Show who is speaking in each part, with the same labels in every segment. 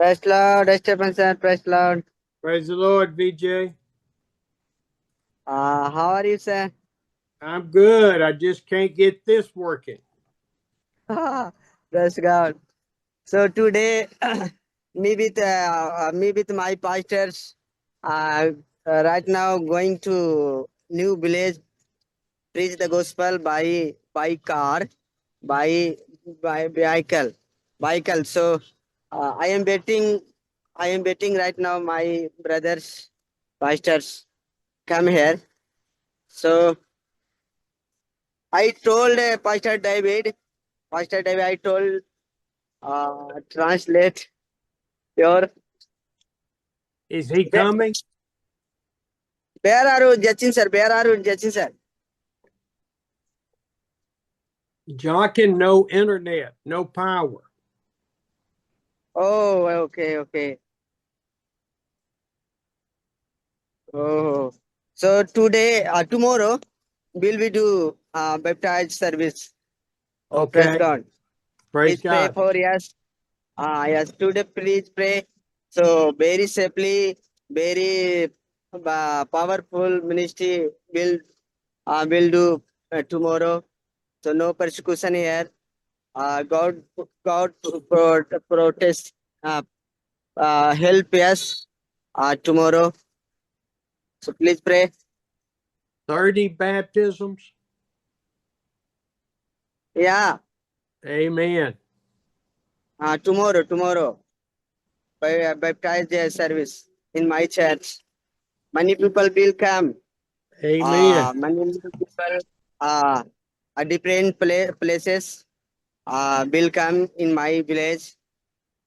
Speaker 1: Praise Lord, Esteban sir, praise Lord.
Speaker 2: Praise the Lord, VJ.
Speaker 1: How are you, sir?
Speaker 2: I'm good. I just can't get this working.
Speaker 1: Praise God. So today, me with my pastors, right now going to new village, preach the gospel by car, by vehicle. So I am waiting right now. My brothers, pastors, come here. So I told Pastor David, I told, translate your.
Speaker 2: Is he coming?
Speaker 1: Where are you, Jachin sir? Where are you, Jachin sir?
Speaker 2: Jockin, no internet, no power.
Speaker 1: Oh, okay. Oh, so today, tomorrow, will we do baptized service? Oh, praise
Speaker 2: Okay.
Speaker 1: God.
Speaker 2: Praise
Speaker 1: Please pray
Speaker 2: God.
Speaker 1: for yes. Yes, today please pray. So very safely, very powerful ministry will do tomorrow. So no persecution here. God protest, help us tomorrow. So please pray.
Speaker 2: 30 baptisms.
Speaker 1: Yeah,
Speaker 2: Amen.
Speaker 1: tomorrow by baptized service in my church. Many people will come.
Speaker 2: Amen.
Speaker 1: Many people uh, different places will come in my village.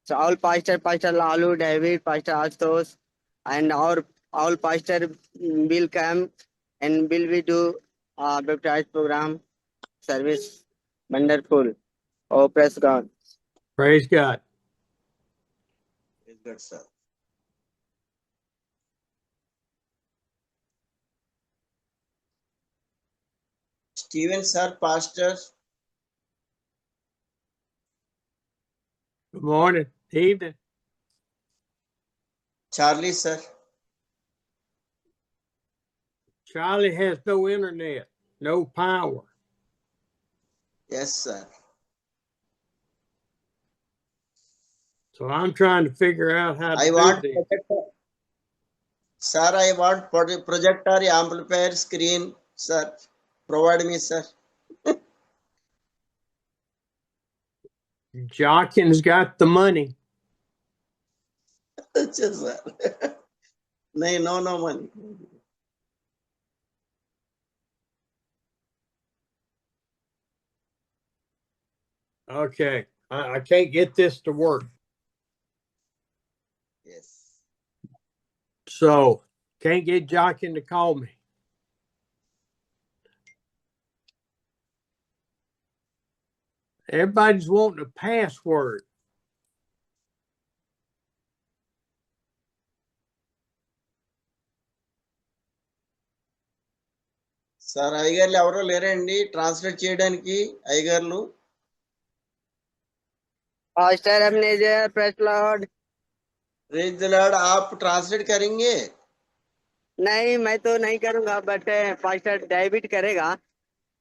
Speaker 1: So all Pastor Lalu, David, Pastor Astos, and all pastor will come and will we do baptized program service. Wonderful. Oh, praise God.
Speaker 2: Praise God.
Speaker 3: Praise God, sir. Steven, sir, pastor.
Speaker 2: Good morning. Evening.
Speaker 3: Charlie, sir.
Speaker 2: Charlie has no internet, no power.
Speaker 3: Yes, sir.
Speaker 2: So I'm trying to figure out how to
Speaker 3: I
Speaker 2: do
Speaker 3: want
Speaker 2: this.
Speaker 3: projector. Sir, I want projector, amplifier, screen, sir. Provide me, sir.
Speaker 2: Jockin's got the money.
Speaker 3: Yes, sir. No money.
Speaker 2: Okay. I can't get this to work.
Speaker 3: Yes.
Speaker 2: So can't get Jockin to call me. Everybody's wanting a password.
Speaker 3: Sir అయ్యగారులు ఎవరో లేరండి translate చేయడానికి అయ్యగారులు
Speaker 1: Pastor Amnesia, praise Lord.
Speaker 3: Praise the lord आप translate करेंगे
Speaker 1: नहीं, मैं तो नहीं करूंगा, बट पास्टर डेविड करेगा.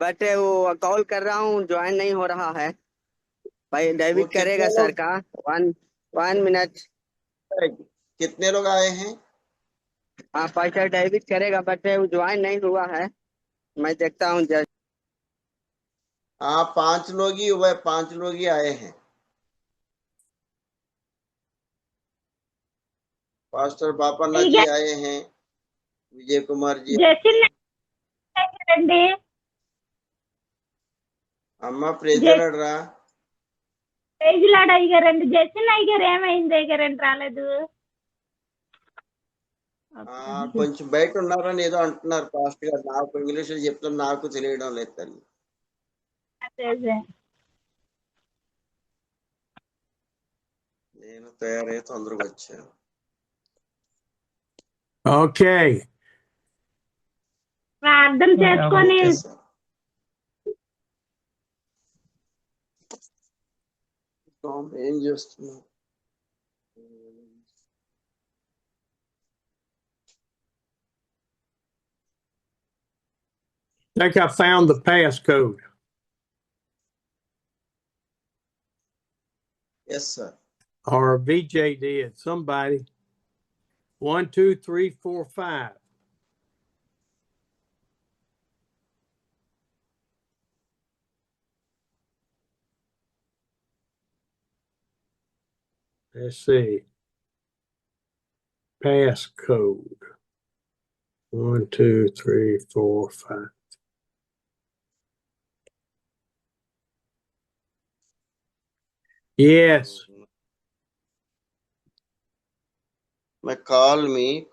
Speaker 1: बट वो कॉल कर रहा हूँ, ज्वाइन नहीं हो रहा है. भाई डेविड
Speaker 3: वो
Speaker 1: करेगा
Speaker 3: कितने
Speaker 1: सर
Speaker 3: लोग
Speaker 1: का. One minute.
Speaker 3: कितने लोग आए हैं
Speaker 1: हाँ, पास्टर डेविड करेगा, बट वो ज्वाइन नहीं हुआ है. मैं देखता हूँ जस्ट.
Speaker 3: हाँ 5 लोग ही हुए 5 लोग ही आए हैं पास्टर बापन्ना जी आए हैं विजय कुमार जी
Speaker 4: రండి
Speaker 3: అమ్మ ప్రేజలడరా
Speaker 4: ప్రైజ్లాడ్ అయ్యారండి జస్టిన్ అయ్యారు ఏమైంది అయ్యారండి రాలేదు
Speaker 3: కొంచెం బయట ఉన్నారని ఏదో అంటున్నారు పాస్టర్ గారు నాకు ఇంగ్లీష్ లో చెప్తున్నా నాకు తెలియడం లేదు తల్లి నేను తయారై తొందరగా వచ్చాను
Speaker 2: Okay.
Speaker 4: ప్రార్థన చేసుకొని
Speaker 3: ఏం చేస్తున్నావు
Speaker 2: think I found the passcode.
Speaker 3: Yes, sir.
Speaker 2: Or VJ did. Somebody. 1, 2, 3, 4, 5. Let's see. Passcode. 1, 2, 3, 4, 5. Yes.
Speaker 3: Call me.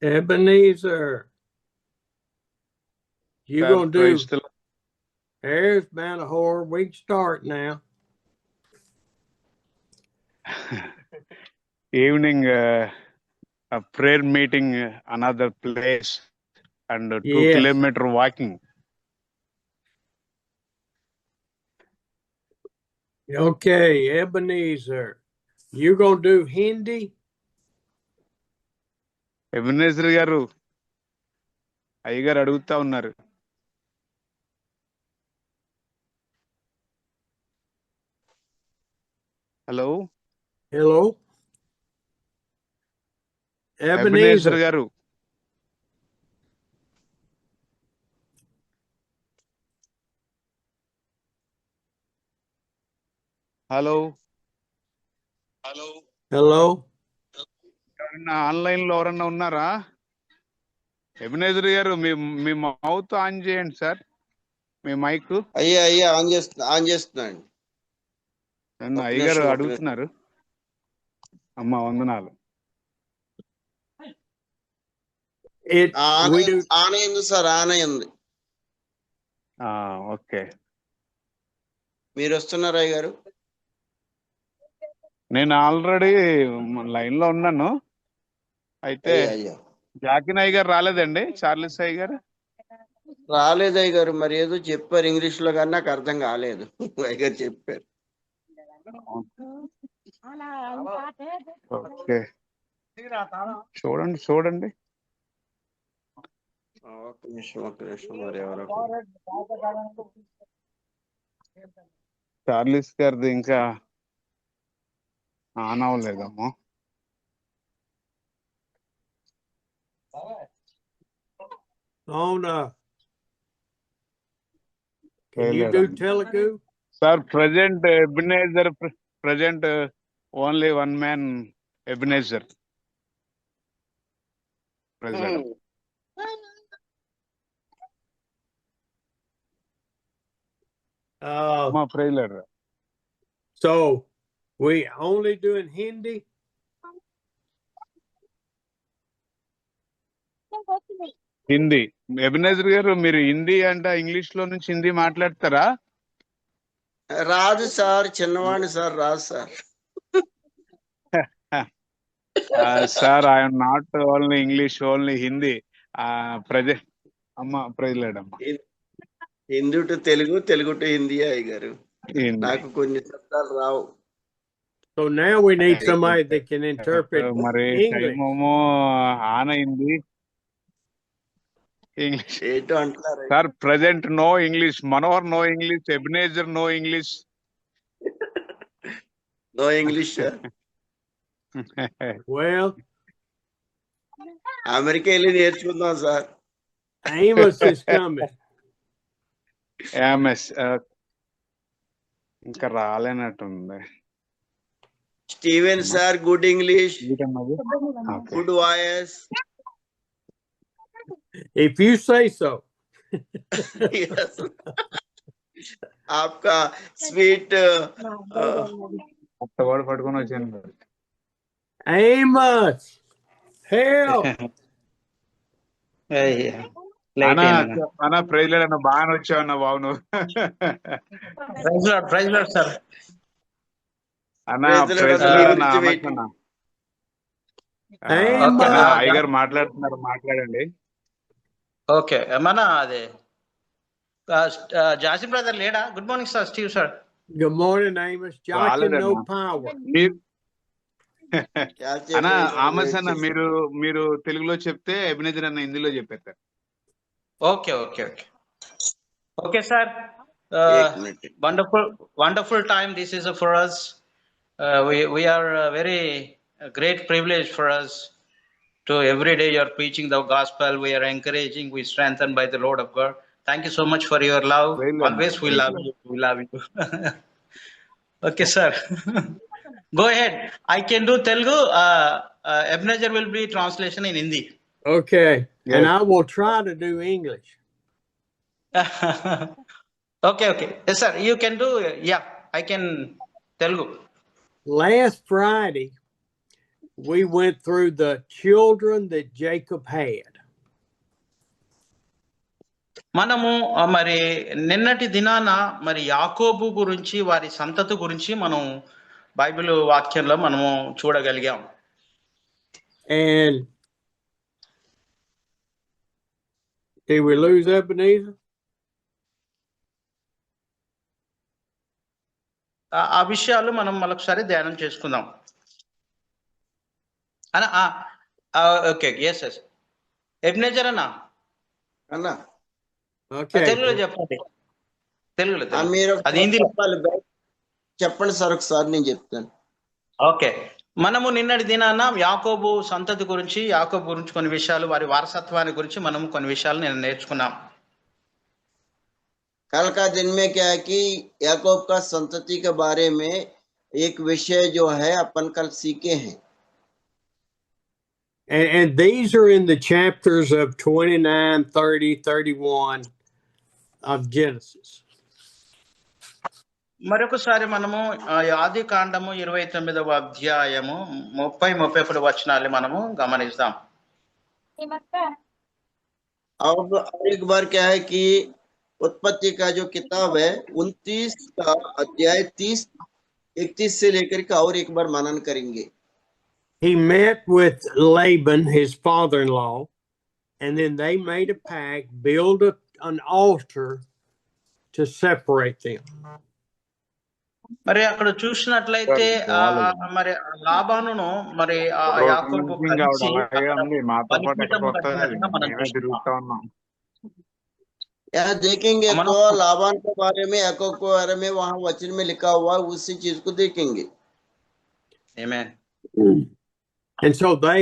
Speaker 2: Ebenezer. You
Speaker 5: Sir,
Speaker 2: gonna do
Speaker 5: praise the
Speaker 2: There's Manahor. We can start now.
Speaker 5: evening a prayer meeting, another place, and 2
Speaker 2: Yes.
Speaker 5: kilometer walking.
Speaker 2: Okay, Ebenezer. You gonna do Hindi?
Speaker 5: Ebenezer గారు అయ్యగారు అడుగుతా ఉన్నారు. Hello
Speaker 2: Hello?
Speaker 5: Ebenezer
Speaker 2: Ebenezer.
Speaker 5: గారు hello
Speaker 2: Hello?
Speaker 5: ఎవరన్నా online లో ఎవరన్నా ఉన్నారా? Ebenezer గారు మీ మౌత్ ఆన్ చేయండి సార్, మీ మైక్.
Speaker 3: అయ్యా ఆన్ చేస్తున్నాండి.
Speaker 5: అయ్యగారు అడుగుతున్నారు. అమ్మ వందనాలు.
Speaker 3: ఆన్ అయింది సార్, ఆన్ అయింది.
Speaker 5: ఓకే,
Speaker 3: మీరు వస్తున్నారా అయ్య గారు?
Speaker 5: నేను ఆల్రెడీ లైన్ లో ఉన్నాను. అయితే
Speaker 3: అయ్యా
Speaker 5: జాకిన్ అయ్య గారు రాలేదండి, చార్లెస్ అయ్య గారు
Speaker 3: రాలేదు అయ్య గారు. మరి ఏదో చెప్పారు ఇంగ్లీష్ లో, కానీ నాకు అర్థం కాలేదు. అయ్య గారు చెప్పారు.
Speaker 5: ఓకే, చూడండి.
Speaker 3: ఒక్క నిమిషం మరి ఎవరో.
Speaker 5: చార్లెస్ గారిది ఇంకా ఆన్ అవ్వలేదమ్మా.
Speaker 2: On can you do Telugu?
Speaker 5: Sir present Ebenezer, present only one man Ebenezer president. President.
Speaker 2: So we only doing Hindi?
Speaker 5: హిందీ. ఎబినేజర్ గారు మీరు హిందీ అంటే ఇంగ్లీష్ లో నుంచి హిందీ మాట్లాడతారా?
Speaker 3: రాదు సార్, చిన్నవాడిని సార్, రాదు sir.
Speaker 5: Sir I'm not only English, only Hindi. President అమ్మ.
Speaker 3: హిందీ టు తెలుగు, తెలుగు టు హిందీ అయ్య గారు. నాకు కొన్ని శబ్దాలు రావు.
Speaker 2: So now we need somebody that can interpret
Speaker 5: మరి
Speaker 2: English.
Speaker 5: టైమేమో ఆన్ అయింది. ఇంగ్లీష్
Speaker 3: ఏంటో అంటున్నారు
Speaker 5: సార్. Present no English, Manohar no English, Ebenezer no English.
Speaker 3: No English.
Speaker 2: Well,
Speaker 3: America వెళ్ళి నేర్చుకుందాం సార్.
Speaker 2: Amos is coming.
Speaker 5: ఎంఎస్ ఇంకా రాలేనట్టుంది.
Speaker 3: Steven sir, good English, good voice.
Speaker 2: If you say so.
Speaker 3: आपका स्वीट
Speaker 5: వాడు పట్టుకొని వచ్చాను.
Speaker 2: Amos, help.
Speaker 5: అన్న ప్రైజ్ అన్న బాగా వచ్చావు అన్న, బాబు నువ్వు.
Speaker 6: సార్.
Speaker 5: అన్న
Speaker 2: Amos.
Speaker 5: అయ్యగారు మాట్లాడుతున్నారు, మాట్లాడండి.
Speaker 6: ఓకే మన అదే జాసిం బ్రదర్ లేడా? Good morning sir, Steve sir.
Speaker 2: Good morning, Amos. Joachim, no
Speaker 5: రాలేదన్నా.
Speaker 2: power.
Speaker 5: మీరు
Speaker 3: क्या
Speaker 5: అన్నా
Speaker 3: चाहिए
Speaker 5: ఆమస్ అన్న మీరు తెలుగులో చెప్తే ఎబినేజర్ అన్న హిందీలో చెప్పేస్తారు.
Speaker 6: Okay okay okay okay sir.
Speaker 3: एक minute
Speaker 6: Wonderful time this is for us. We are very great privilege for us to every day you are preaching the gospel. We are encouraging, we strengthened by the Lord of God. Thank you so much for your love.
Speaker 5: Well,
Speaker 6: Always we
Speaker 5: well.
Speaker 6: love you. We love you. Okay, sir. Go ahead. I can do Telugu. Ebenezer will be translation in Hindi.
Speaker 2: Okay. And
Speaker 5: Yes.
Speaker 2: I will try to do English.
Speaker 6: Okay. Yes, sir. You can do. Yeah, I can Telugu.
Speaker 2: Last Friday, we went through the children that Jacob had.
Speaker 6: మనము మరి నిన్నటి దినాన మరి యాకోబు గురించి వారి సంతతి గురించి మనం బైబిల్ వాక్యంలో మనము చూడగలిగాం.
Speaker 2: And did we lose Ebenezer?
Speaker 6: ఆ విషయాలు మనం మరొకసారి ధ్యానం చేసుకుందాం. ఓకే ఎస్ ఎబినేజర్ అన్న
Speaker 3: అన్నా
Speaker 2: Okay.
Speaker 6: తెలుగులో చెప్పండి. తెలుగులో
Speaker 3: మీరు
Speaker 6: అది హిందీలో
Speaker 3: చెప్పండి సార్, ఒకసారి నేను చెప్తాను.
Speaker 6: ఓకే. మనము నిన్నటి దినాన యాకోబు సంతతి గురించి, యాకోబు గురించి కొన్ని విషయాలు, వారి వారసత్వాన్ని గురించి మనం కొన్ని విషయాలు నేను నేర్చుకున్నాం.
Speaker 3: कल का दिन में क्या है कि याकूब का संतति के बारे में एक विषय जो है अपन कल सीखे हैं.
Speaker 2: And these are in the chapters of 29, 30, 31 of Genesis.
Speaker 6: మరొకసారి మనము ఆది కాండము 29వ అధ్యాయము 30-31 వచనాలు మనము గమనిస్తాం.
Speaker 3: अब एक बार क्या है कि उत्पत्ति का जो किताब है 29 का अध्याय 31 से लेकर के और एक बार मनन करेंगे.
Speaker 2: He met with Laban, his father-in-law, and then they made a pact, build an altar to separate them.
Speaker 6: మరి అక్కడ చూసినట్లయితే మరి లాబానును మరి యాకోబు కలిసి బలిపీఠం కట్టినట్టుగా మనం చూస్తున్నాం.
Speaker 3: यहाँ देखेंगे तो लाबान के बारे में, याकूब के बारे में वहां वचन में लिखा हुआ उसी चीज को देखेंगे.
Speaker 6: Amen.
Speaker 2: And so they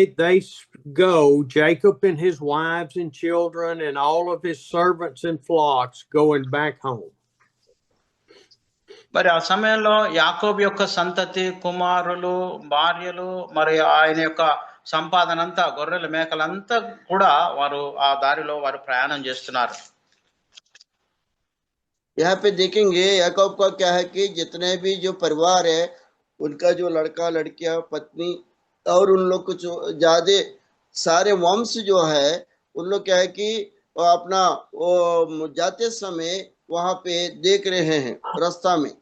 Speaker 2: go, Jacob and his wives and children and all of his servants and flocks going back home.
Speaker 6: మరి ఆ సమయంలో యాకోబు యొక్క సంతతి, కుమారులు, భార్యలు, మరి ఆయన యొక్క సంపాదన అంతా, గొర్రెలు, మేకలంతా కూడా వారు ఆ దారిలో వారు ప్రయాణం చేస్తున్నారు.
Speaker 3: यहाँ पे देखेंगे याकूब का क्या है कि जितने भी जो परिवार है उनका जो लड़का लड़कियां पत्नी और उन लोग कुछ ज्यादा सारे वंश जो है उन लोग क्या है कि अपना वो जाते समय वहां पे देख रहे हैं रास्ता में.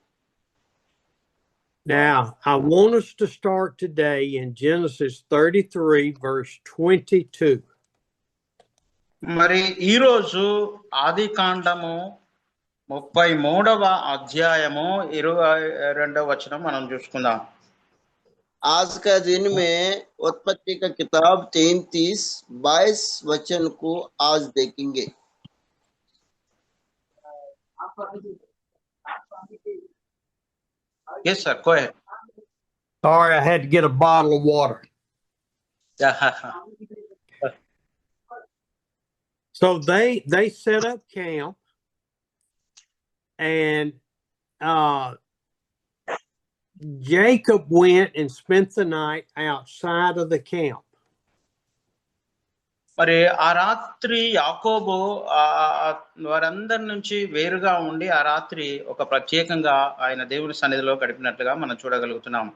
Speaker 2: Now, I want us to start today in Genesis 33, verse 22.
Speaker 6: మరి ఈ రోజు ఆది కాండము 33వ అధ్యాయము 22వ వచనం మనం చూసుకుందాం.
Speaker 3: आज का दिन में उत्पत्ति का किताब 33-22 वचन को आज देखेंगे.
Speaker 6: Yes sir, go ahead.
Speaker 2: Sorry, I had to get a bottle of water. So they set up camp, and Jacob went and spent the night outside of the camp.
Speaker 6: మరి ఆ రాత్రి యాకోబు వారందరి నుంచి వేరుగా ఉండి ఆ రాత్రి ఒక ప్రత్యేకంగా ఆయన దేవుని సన్నిధిలో గడిపినట్లుగా మనం చూడగలుగుతున్నాం.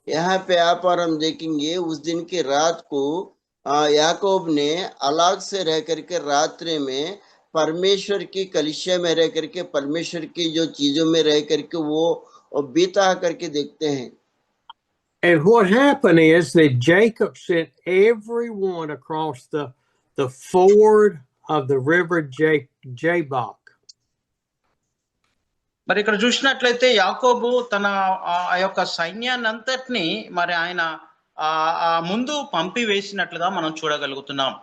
Speaker 3: यहाँ पे आप और हम देखेंगे उस दिन की रात को याकूब ने अलग से रह करके रात्रि में परमेश्वर की कलीसिया में रह करके परमेश्वर की जो चीजों में रह करके वो बीता करके देखते हैं.
Speaker 2: And what happened is that Jacob sent everyone across the ford of the river Jabbok.
Speaker 6: మరి ఇక్కడ చూసినట్లయితే యాకోబు తన ఆ యొక్క సైన్యాన్ని అంతటిని మరి ఆయన ఆ ముందు పంపి వేసినట్లుగా మనం చూడగలుగుతున్నాం.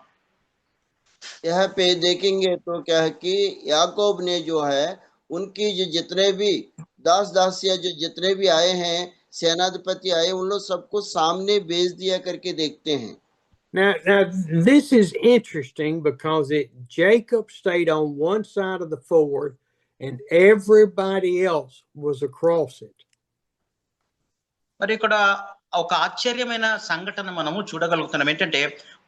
Speaker 3: यहाँ पे देखेंगे तो क्या है कि याकूब ने जो है उनकी जो जितने भी दास दासियां जो जितने भी आए हैं सेनाधिपति आए उन लोग सबको सामने भेज दिया करके देखते हैं.
Speaker 2: Now this is interesting because Jacob stayed on one side of the ford and everybody else was across it.
Speaker 6: మరి ఇక్కడ ఒక ఆశ్చర్యమైన సంఘటన మనము చూడగలుగుతున్నాం. ఏంటంటే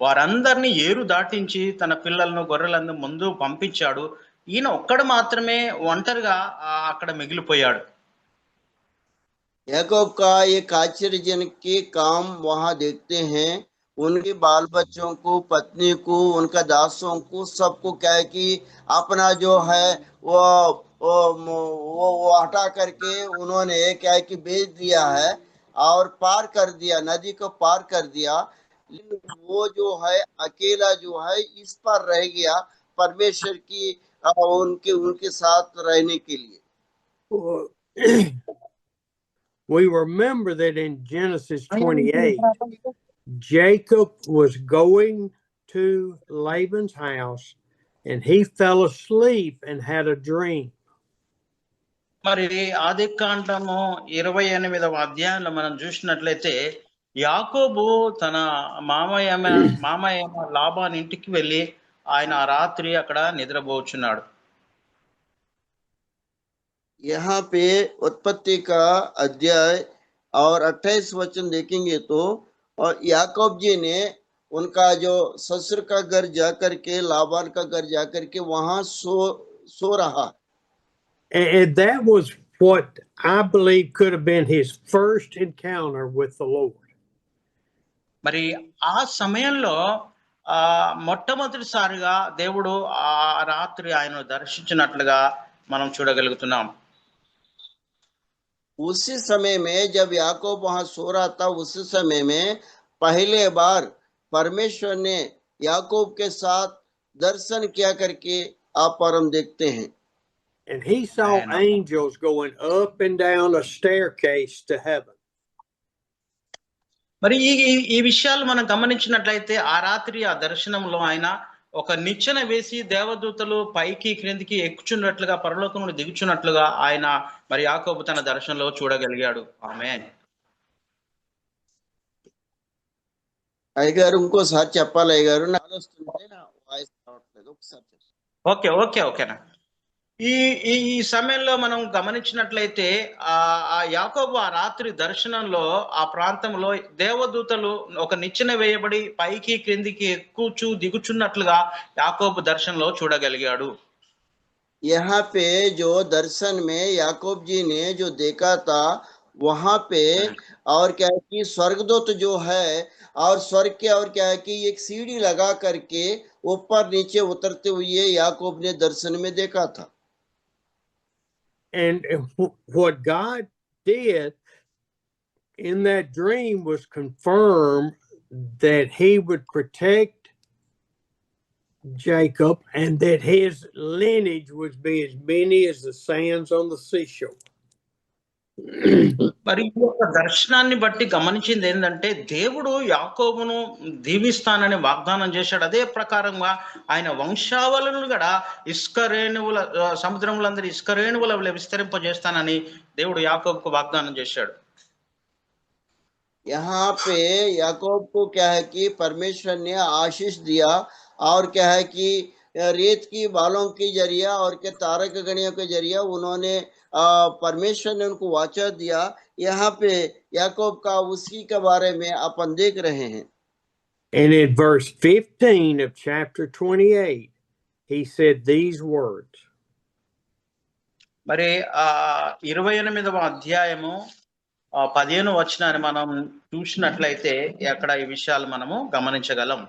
Speaker 6: వారందరినీ ఏరు దాటించి తన పిల్లలను గొర్రెలను ముందు పంపించాడు. ఈయన ఒక్కడు మాత్రమే ఒంటరిగా అక్కడ మిగిలిపోయాడు.
Speaker 3: याकूब का एक आश्चर्यजनक के काम वहां देखते हैं. उनके बाल बच्चों को, पत्नी को, उनका दासों को, सबको क्या है कि अपना जो है वो हटा करके उन्होंने क्या है कि भेज दिया है और पार कर दिया, नदी को पार कर दिया. लेकिन वो जो है अकेला जो है इस पर रह गया परमेश्वर की उनके साथ रहने के लिए.
Speaker 2: We remember that in Genesis 28, Jacob was going to Laban's house and he fell asleep and had a dream.
Speaker 6: మరి ఆదికాండము 28వ అధ్యాయంలో మనం చూసినట్లయితే యాకోబు తన మామయ్య లాబాన్ ఇంటికి వెళ్ళి ఆయన రాత్రి అక్కడ నిద్రపోచున్నాడు.
Speaker 3: यहाँ पे उत्पत्ति का अध्याय और 28 वचन देखेंगे तो और याकूब जी ने उनका जो ससुर का घर जाकर के लाबान का घर जाकर के वहां सो रहा.
Speaker 2: And that was what I believe could have been his first encounter with the Lord.
Speaker 6: మరి ఆ సమయంలో మొట్టమొదటిసారిగా దేవుడు ఆ రాత్రి ఆయన దర్శించినట్లుగా మనం చూడగలుగుతున్నాం.
Speaker 3: उसी समय में जब याकूब वहां सो रहा था, उसी समय में पहले बार परमेश्वर ने याकूब के साथ दर्शन किया करके आप और हम देखते हैं.
Speaker 2: And he saw angels going up and down a staircase to heaven.
Speaker 6: మరి ఈ విషయాలు మనం గమనించినట్లయితే ఆ రాత్రి ఆ దర్శనంలో ఆయన ఒక నిచ్చెన వేసి దేవదూతలు పైకి క్రిందికి ఎక్కుచున్నట్లుగా పరలోకం నుండి దిగుచున్నట్లుగా ఆయన మరి యాకోబు తన దర్శనంలో చూడగలిగాడు. ఆమేన్.
Speaker 3: అయ్యగారు ఇంకోసారి చెప్పాలి అయ్యగారు, నాకు వస్తుంటే నా వాయిస్ రావట్లేదు, ఒకసారి
Speaker 6: ఓకేనా. ఈ సమయంలో మనం గమనించినట్లయితే ఆ యాకోబు ఆ రాత్రి దర్శనంలో ఆ ప్రాంతంలో దేవదూతలు ఒక నిచ్చెన వేయబడి పైకి క్రిందికి ఎక్కుచు దిగుచున్నట్లుగా యాకోబు దర్శనంలో చూడగలిగాడు.
Speaker 3: यहाँ पे जो दर्शन में याकूब जी ने जो देखा था वहां पे और क्या है कि स्वर्गदूत जो है और स्वर्ग के और क्या है कि एक सीढ़ी लगा करके ऊपर नीचे उतरते हुए याकूब ने दर्शन में देखा था.
Speaker 2: And what God did in that dream was confirm that he would protect Jacob and that his lineage would be as many as the sands on the seashore.
Speaker 6: మరి ఈ యొక్క దర్శనాన్ని బట్టి గమనించింది ఏంటంటే దేవుడు యాకోబును దీవిస్తానని వాగ్దానం చేశాడు. అదే ప్రకారంగా ఆయన వంశావళులను కూడా ఇసుక రేణువుల సముద్రములందరి ఇసుక రేణువుల విస్తరింపజేస్తానని దేవుడు యాకోబుకు వాగ్దానం చేశాడు.
Speaker 3: यहाँ पे याकूब को क्या है कि परमेश्वर ने आशीष दिया और क्या है कि रेत की बालों के जरिया और के तारक गणियों के जरिया उन्होंने परमेश्वर ने उनको वाचा दिया. यहाँ पे याकूब का उसी के बारे में अपन देख रहे हैं.
Speaker 2: And in verse 15 of chapter 28, he said these words.
Speaker 6: మరి 28వ అధ్యాయము 15వ వచనాన్ని మనం చూసినట్లయితే అక్కడ ఈ విషయాలు మనము గమనించగలం.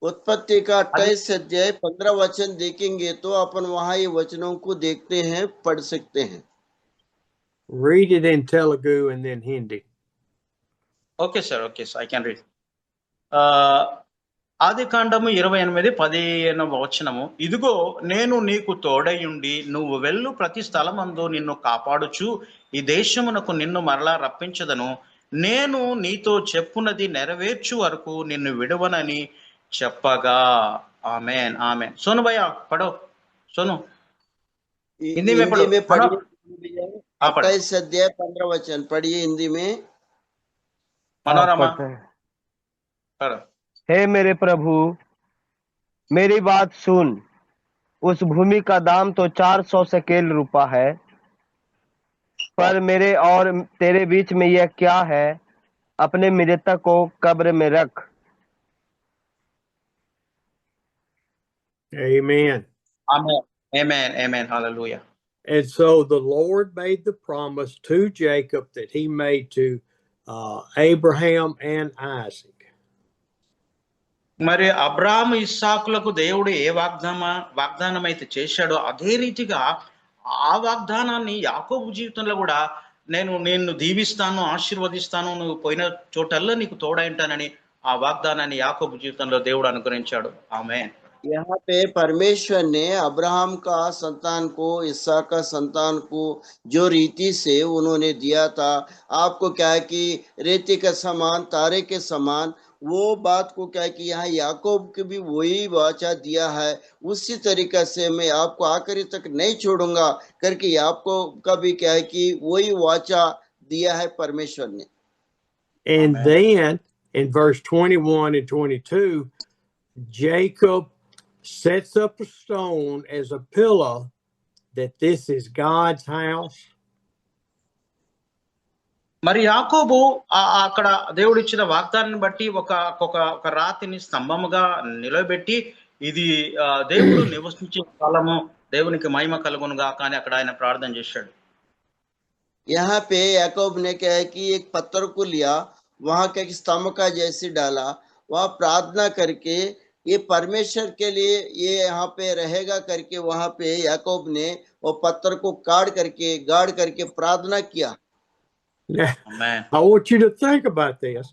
Speaker 3: उत्पत्ति का 28 अध्याय 15 वचन देखेंगे तो अपन वहां ये वचनों को देखते हैं, पढ़ सकते हैं.
Speaker 2: Read it in Telugu and then Hindi.
Speaker 6: Okay, sir, I can read. ఆదికాండము 28:15 వచనము, ఇదిగో నేను నీకు తోడయుండి నువ్వు వెళ్ళు ప్రతి స్థలమందు నిన్ను కాపాడుచు ఈ దేశమునకు నిన్ను మరలా రప్పించదను, నేను నీతో చెప్పున్నది నెరవేర్చు వరకు నిన్ను విడవనని చెప్పగా. Amen amen. सोनू भैया पढ़ो, सोनू हिंदी में पढ़ो,
Speaker 3: हिंदी में
Speaker 6: पढ़ो।
Speaker 3: पढ़िए।
Speaker 6: हाँ, पढ़ो।
Speaker 3: 28 अध्याय 15 वचन पढ़िए हिंदी में।
Speaker 6: मनोरमा
Speaker 7: पढ़ते हैं।
Speaker 6: पढ़ो।
Speaker 7: हे मेरे प्रभु, मेरी बात सुन। उस भूमि का दाम तो 400 शकेल रूपा है, पर मेरे और तेरे बीच में यह क्या है? अपने मृतक को कब्र में रख।
Speaker 2: Amen.
Speaker 6: Amen. Amen. Amen. Hallelujah.
Speaker 2: And so the Lord made the promise to Jacob that he made to Abraham and Isaac.
Speaker 6: మరి అబ్రాహాము ఇస్సాకులకు దేవుడు ఏ వాగ్దానం అయితే చేశాడో అదే రీతిగా ఆ వాగ్దానాన్ని యాకోబు జీవితంలో కూడా నేను నిన్ను దీవిస్తాను, ఆశీర్వదిస్తాను, నువ్వు పోయిన చోటల్లో నీకు తోడైంటానని ఆ వాగ్దానాన్ని యాకోబు జీవితంలో దేవుడు అనుగ్రహించాడు. ఆమేన్.
Speaker 3: यहाँ पे परमेश्वर ने अब्राहम का संतान को, इसहाक का संतान को जो रीति से उन्होंने दिया था, आपको क्या है कि रेती के समान, तारे के समान, वो बात को क्या है कि यहाँ याकूब को भी वही वाचा दिया है। उसी तरीके से मैं आपको आखिरी तक नहीं छोड़ूंगा करके आपको का भी क्या है कि वही वाचा दिया है परमेश्वर ने।
Speaker 2: And
Speaker 6: Amen.
Speaker 2: then in verse 21 and 22, Jacob sets up a stone as a pillar that this is God's house.
Speaker 6: మరి యాకోబు అక్కడ దేవుడిచ్చిన వాగ్దానాన్ని బట్టి ఒక రాతిని స్తంభముగా నిలబెట్టి ఇది దేవుడు నివసించే స్థలము, దేవునికి మహిమ కలుగునుగా కానీ అక్కడ ఆయన ప్రార్థన చేశాడు.
Speaker 3: यहाँ पे याकूब ने क्या है कि एक पत्थर को लिया, वहां का स्तंभ का जैसे डाला, वहां प्रार्थना करके ये परमेश्वर के लिए ये यहाँ पे रहेगा करके वहां पे याकूब ने वो पत्थर को गाड़ करके प्रार्थना किया।
Speaker 2: Now,
Speaker 6: Amen.
Speaker 2: I want you to think about this.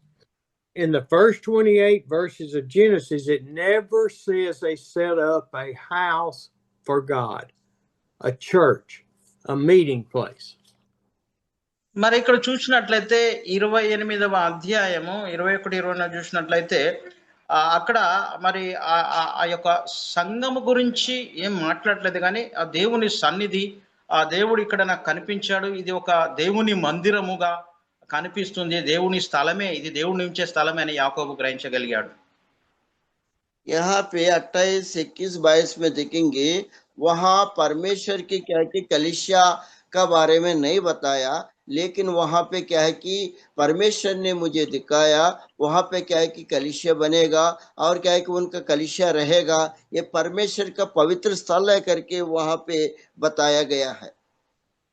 Speaker 2: In the first 28 verses of Genesis, it never says they set up a house for God, a church, a meeting place.
Speaker 6: మరి ఇక్కడ చూసినట్లయితే 28వ అధ్యాయము 21-24 చూసినట్లయితే అక్కడ మరి ఆ యొక్క సంఘము గురించి ఏం మాట్లాడలేదు, కానీ ఆ దేవుని సన్నిధి, ఆ దేవుడు ఇక్కడ నాకు కనిపించాడు, ఇది ఒక దేవుని మందిరముగా కనిపిస్తుంది, దేవుని స్థలమే, ఇది దేవుడు నివసించే స్థలమే అని యాకోబు గ్రహించగలిగాడు.
Speaker 3: यहाँ पे 28, 21, 22 में देखेंगे, वहां परमेश्वर की क्या है कि कलीसिया का बारे में नहीं बताया, लेकिन वहां पे क्या है कि परमेश्वर ने मुझे दिखाया, वहां पे क्या है कि कलीसिया बनेगा और क्या है कि उनका कलीसिया रहेगा, ये परमेश्वर का पवित्र स्थल है करके वहां पे बताया गया है।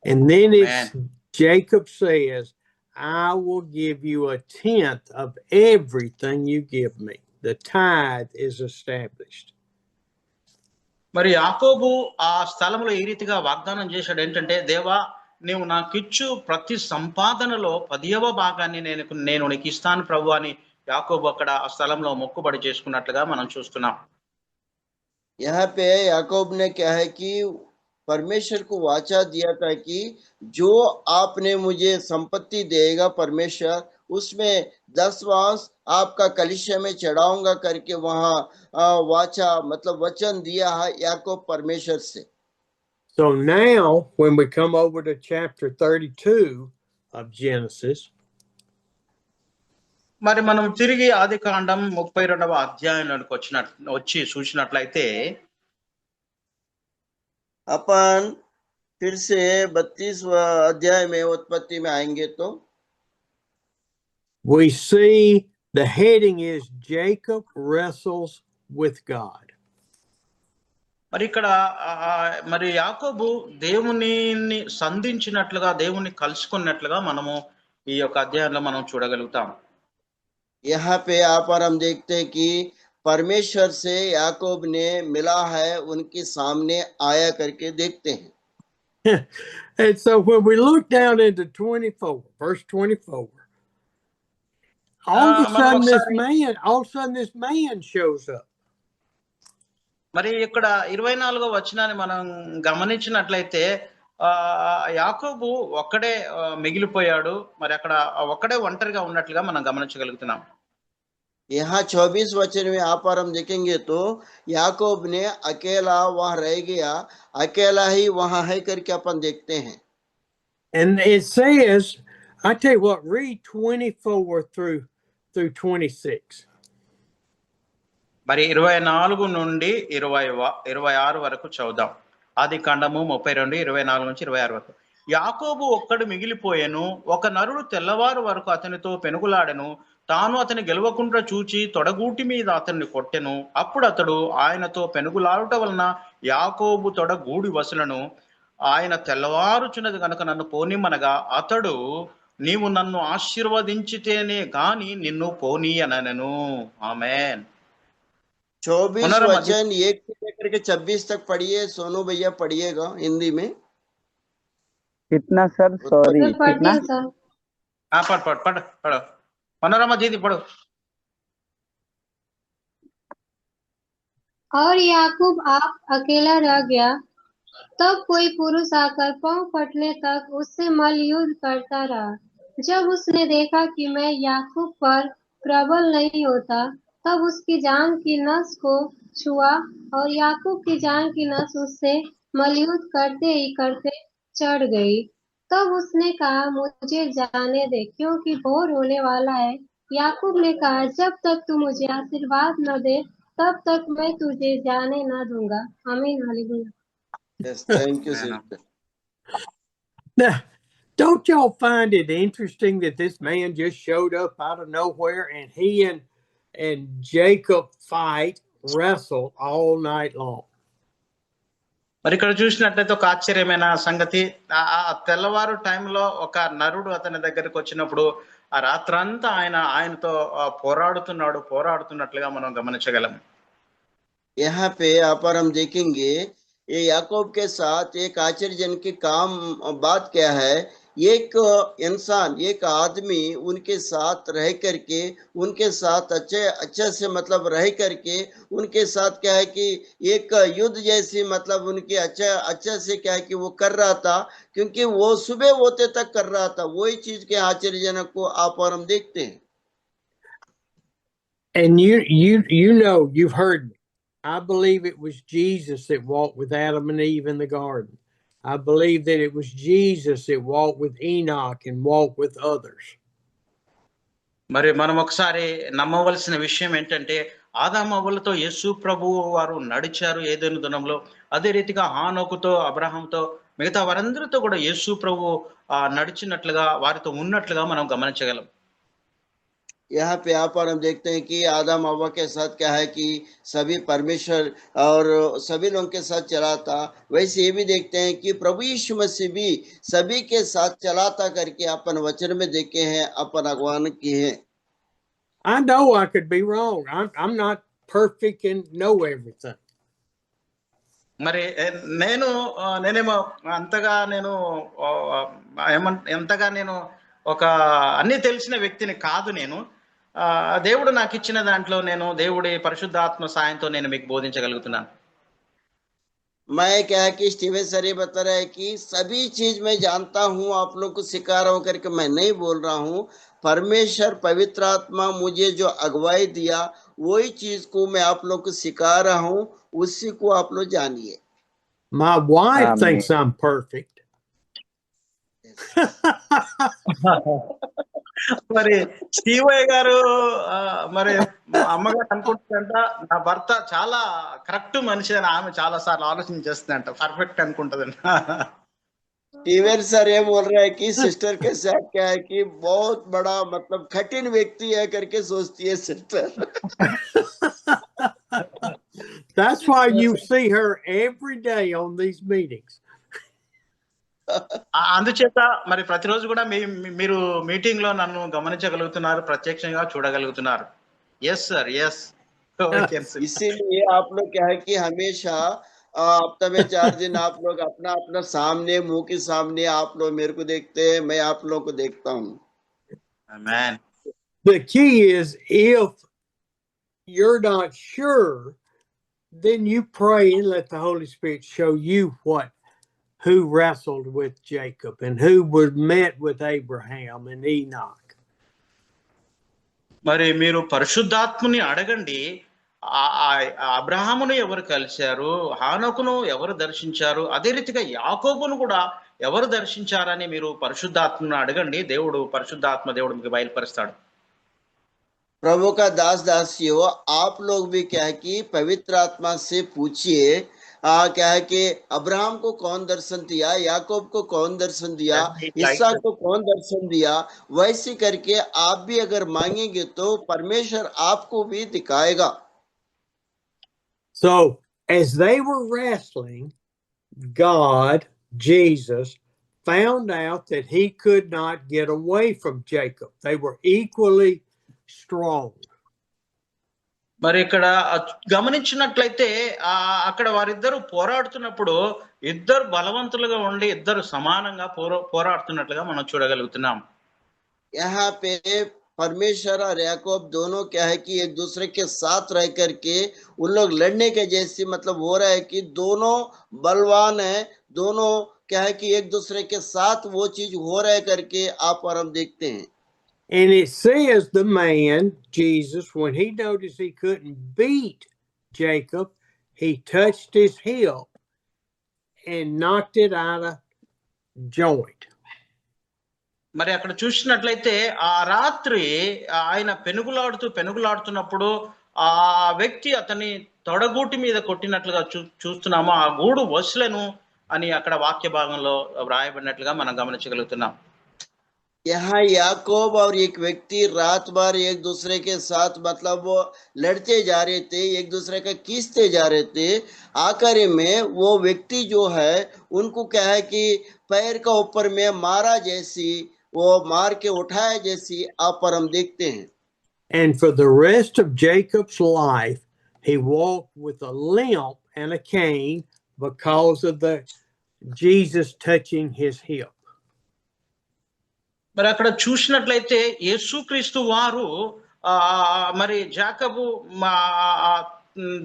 Speaker 2: And then it's Jacob says, I will give you a tenth of everything you give me. The tithe is established.
Speaker 6: మరి యాకోబు ఆ స్థలంలో ఈ రీతిగా వాగ్దానం చేశాడు ఏంటంటే, దేవా నీవు నాకిచ్చు ప్రతి సంపాదనలో 10వ భాగాన్ని నేను నీకు ఇస్తాను ప్రభు అని యాకోబు అక్కడ ఆ స్థలంలో మొక్కుబడి చేసుకున్నట్లుగా మనం చూస్తున్నాం.
Speaker 3: यहाँ पे याकूब ने क्या है कि परमेश्वर को वाचा दिया था कि जो आपने मुझे संपत्ति देगा परमेश्वर, उसमें 10वां आपका कलीसिया में चढ़ाऊंगा करके वहां वाचा मतलब वचन दिया है याकूब परमेश्वर से।
Speaker 2: So now when we come over to chapter 32 of Genesis,
Speaker 6: మరి మనం తిరిగి ఆదికాండం 32వ అధ్యాయంలోకి వచ్చి చూసినట్లయితే
Speaker 3: अपन फिर से 32वां अध्याय में उत्पत्ति में आएंगे तो
Speaker 2: we see the heading is Jacob wrestles with God.
Speaker 6: మరి ఇక్కడ మరి యాకోబు దేవుని సంధించినట్లుగా, దేవుని కలుసుకున్నట్లుగా మనము ఈ యొక్క అధ్యాయంలో మనం చూడగలుగుతాం.
Speaker 3: यहाँ पे आप और हम देखते हैं कि परमेश्वर से याकूब ने मिला है, उनके सामने आया करके देखते हैं।
Speaker 2: And so when we look down into 24, verse 24, all of a
Speaker 6: మనం
Speaker 2: sudden this
Speaker 6: ఒకసారి
Speaker 2: man shows up.
Speaker 6: మరి ఇక్కడ 24వ వచనాన్ని మనం గమనించినట్లయితే యాకోబు ఒక్కడే మిగిలిపోయాడు. మరి అక్కడ ఒక్కడే ఒంటరిగా ఉన్నట్లుగా మనం గమనించగలుగుతున్నాం.
Speaker 3: यहाँ 24 वचन में आप और हम देखेंगे तो याकूब ने अकेला वहां रह गया, अकेला ही वहां है करके अपन देखते हैं.
Speaker 2: And it says, I tell you what, read 24 through 26.
Speaker 6: మరి 24 నుండి 26 వరకు చదువుదాం. ఆది కాండము 32 24 నుంచి 26 వరకు. యాకోబు ఒక్కడు మిగిలిపోయెను, ఒక నరుడు తెల్లవారు వరకు అతనితో పెనుగులాడెను, తాను అతని గెలవకుండా చూచి తొడగూటి మీద అతన్ని కొట్టెను. అప్పుడు అతడు ఆయనతో పెనుగులాడుట వలన యాకోబు తొడగూడి వసులను. ఆయన తెల్లవారుచున్నది గనుక నన్ను పోనిమ్మనగా అతడు, నీవు నన్ను ఆశీర్వదించితేనే గాని నిన్ను పోనీయనెను. ఆమేన్.
Speaker 3: 24 वचन 1 से लेकर के 26 तक पढ़िए. सोनू भैया पढ़िएगा हिंदी में.
Speaker 8: कितना सर? सॉरी, कितना?
Speaker 6: पढ़ मनोरमा दीदी पढ़ो.
Speaker 9: और याकूब आप अकेला रह गया. तब कोई पुरुष आकर पांव फटने तक उससे मल्लयुद्ध करता रहा. जब उसने देखा कि मैं याकूब पर प्रबल नहीं होता, तब उसकी जांघ की नस को छुआ और याकूब की जांघ की नस उससे मल्लयुद्ध करते ही करते चढ़ गई. तब उसने कहा, मुझे जाने दे, क्योंकि भोर होने वाला है. याकूब ने कहा, जब तक तू मुझे आशीर्वाद न दे तब तक मैं तुझे जाने न दूंगा. आमीन. Hallelujah.
Speaker 3: Yes, thank you sister.
Speaker 2: Now, don't y'all find it interesting that this man just showed up out of nowhere and he and Jacob wrestle all night long?
Speaker 6: మరి ఇక్కడ చూసినట్లయితే ఒక ఆశ్చర్యమైన సంగతి, ఆ తెల్లవారు టైంలో ఒక నరుడు అతని దగ్గరికి వచ్చినప్పుడు ఆ రాత్రంతా ఆయనతో పోరాడుతున్నట్లుగా మనం గమనించగలం.
Speaker 3: यहाँ पे आप और हम देखेंगे ये याकूब के साथ एक आश्चर्यजनक की बात क्या है. एक इंसान, एक आदमी उनके साथ रह करके, उनके साथ अच्छे से मतलब रह करके उनके साथ क्या है कि एक युद्ध जैसी मतलब उनके अच्छा से क्या है कि वो कर रहा था, क्योंकि वो सुबह होते तक कर रहा था. वही चीज के आश्चर्यजनक को आप और हम देखते हैं.
Speaker 2: And you know, you've heard me. I believe it was Jesus that walked with Adam and Eve in the garden. I believe that it was Jesus that walked with Enoch and walked with others.
Speaker 6: మరి మనం ఒకసారి నమ్మవలసిన విషయం ఏంటంటే, ఆదాము అవ్వలతో యేసు ప్రభువు వారు నడిచారు ఏదైనా దినంలో. అదే రీతిగా హానోకుతో, అబ్రహాంతో, మిగతా వారందరితో కూడా యేసు ప్రభువు నడిచినట్లుగా, వారితో ఉన్నట్లుగా మనం గమనించగలం.
Speaker 3: यहाँ पे आप और हम देखते हैं कि आदम हव्वा के साथ क्या है कि सभी परमेश्वर और सभी लोगों के साथ चला था. वैसे ये भी देखते हैं कि प्रभु यीशु मसीह भी सभी के साथ चलाता करके अपन वचन में देखे हैं, अपन अगवान किए हैं.
Speaker 2: I know I could be wrong. I'm not perfect and know everything.
Speaker 6: మరి నేనేమో ఎంతగా నేను ఒక అన్ని తెలిసిన వ్యక్తిని కాదు. నేను దేవుడు నాకు ఇచ్చిన దాంట్లో దేవుడి పరిశుద్ధాత్మ సాయంతో నేను మీకు బోధించగలుగుతున్నాను.
Speaker 3: मैं क्या है कि स्टीवन सर ये बता रहा है कि सभी चीज मैं जानता हूँ, आप लोग को सिखा रहा हूँ करके मैं नहीं बोल रहा हूँ. परमेश्वर पवित्र आत्मा मुझे जो अगुवाई दिया वही चीज को मैं आप लोग को सिखा रहा हूँ, उसी को आप लोग जानिए.
Speaker 2: My wife thinks I'm perfect.
Speaker 6: మరి స్టీవయ్య గారు మరి అమ్మగారు అనుకుంటుందంట, నా భర్త చాలా కరెక్ట్ మనిషి అని ఆమె చాలా సార్లు ఆలోచన చేస్తుందంట, పర్ఫెక్ట్ అనుకుంటదంట.
Speaker 3: स्टीवन सर ये बोल रहा है कि सिस्टर के साथ क्या है कि बहुत बड़ा मतलब कठिन व्यक्ति है करके सोचती है sister.
Speaker 2: That's why you see her every day on these meetings.
Speaker 6: అందుచేత మరి ప్రతిరోజు కూడా మీరు మీటింగ్ లో నన్ను గమనించగలుగుతున్నారు, ప్రత్యక్షంగా చూడగలుగుతున్నారు. Yes sir, yes.
Speaker 3: इसीलिए आप लोग क्या है कि हमेशा हफ्ता में 4 दिन आप लोग अपना अपना सामने, मुंह के सामने आप लोग मेरे को देखते हैं, मैं आप लोग को देखता हूँ.
Speaker 6: आमेन.
Speaker 2: The key is, if you're not sure, then you pray and let the Holy Spirit show you who wrestled with Jacob and who was met with Abraham and Enoch.
Speaker 6: మరి మీరు పరిశుద్ధాత్మని అడగండి. అబ్రహామును ఎవరు కలిశారు, హానోకును ఎవరు దర్శించారు, అదే రీతిగా యాకోబును కూడా ఎవరు దర్శించారని మీరు పరిశుద్ధాత్మను అడగండి. పరిశుద్ధాత్మ దేవుడు మీకు బయలుపరుస్తాడు.
Speaker 3: प्रभु का दास दासियों, आप लोग भी क्या है कि पवित्र आत्मा से पूछिए, क्या है कि अब्राहम को कौन दर्शन दिया, याकूब को कौन दर्शन दिया, इसहाक को कौन दर्शन दिया, वैसे करके आप भी अगर मांगेंगे तो परमेश्वर आपको भी दिखाएगा.
Speaker 2: So as they were wrestling, God, Jesus, found out that he could not get away from Jacob. They were equally strong.
Speaker 6: మరి ఇక్కడ గమనించినట్లయితే అక్కడ వారిద్దరు పోరాడుతున్నప్పుడు ఇద్దరు బలవంతులుగా ఉండి ఇద్దరు సమానంగా పోరాడుతున్నట్లుగా మనం చూడగలుగుతున్నాం.
Speaker 3: यहाँ पे परमेश्वर और याकूब दोनों क्या है कि एक दूसरे के साथ रह करके उन लोग लड़ने के जैसी मतलब हो रहा है कि दोनों बलवान है, दोनों क्या है कि एक दूसरे के साथ वो चीज हो रहा है करके आप और हम देखते हैं.
Speaker 2: And it says the man, Jesus, when he noticed he couldn't beat Jacob, he touched his hip and knocked it out of joint.
Speaker 6: మరి అక్కడ చూసినట్లయితే ఆ రాత్రి ఆయన పెనుగులాడుతున్నప్పుడు ఆ వ్యక్తి అతని తొడగూటి మీద కొట్టినట్లుగా చూస్తున్నాము. ఆ గూడు వసలెను అని అక్కడ వాక్య భాగంలో వ్రాయబడినట్లుగా మనం గమనించగలుగుతున్నాం.
Speaker 3: यहाँ याकूब और एक व्यक्ति रात भर एक दूसरे के साथ मतलब वो लड़ते जा रहे थे, एक दूसरे का खींचते जा रहे थे. आखिर में वो व्यक्ति जो है उनको क्या है कि पैर का ऊपर में मारा जैसी, वो मार के उठाया जैसी आप पर हम देखते हैं.
Speaker 2: And for the rest of Jacob's life, he walked with a limp and a cane because of the Jesus touching his hip.
Speaker 6: మరి అక్కడ చూసినట్లయితే యేసుక్రీస్తు వారు మరి జాకబు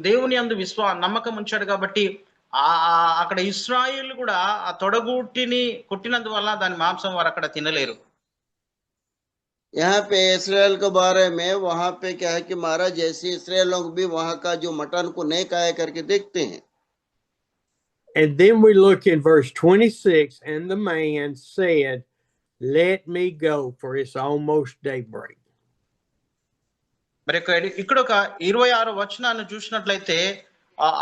Speaker 6: దేవుని యందు నమ్మకం ఉంచాడు కాబట్టి అక్కడ ఇశ్రాయేలు కూడా ఆ తొడగూటిని కొట్టినందువల్ల దాని మాంసం వారు అక్కడ తినలేరు.
Speaker 3: यहाँ पे इसराइल के बारे में वहां पे क्या है कि मारा जैसे इसराइल लोग भी वहां का जो मटन को नहीं खाया करके देखते हैं.
Speaker 2: And then we look in verse 26, and the man said, "Let me go, for it's almost daybreak."
Speaker 6: మరి ఇక్కడ ఒక 26 వచనాన్ని చూసినట్లయితే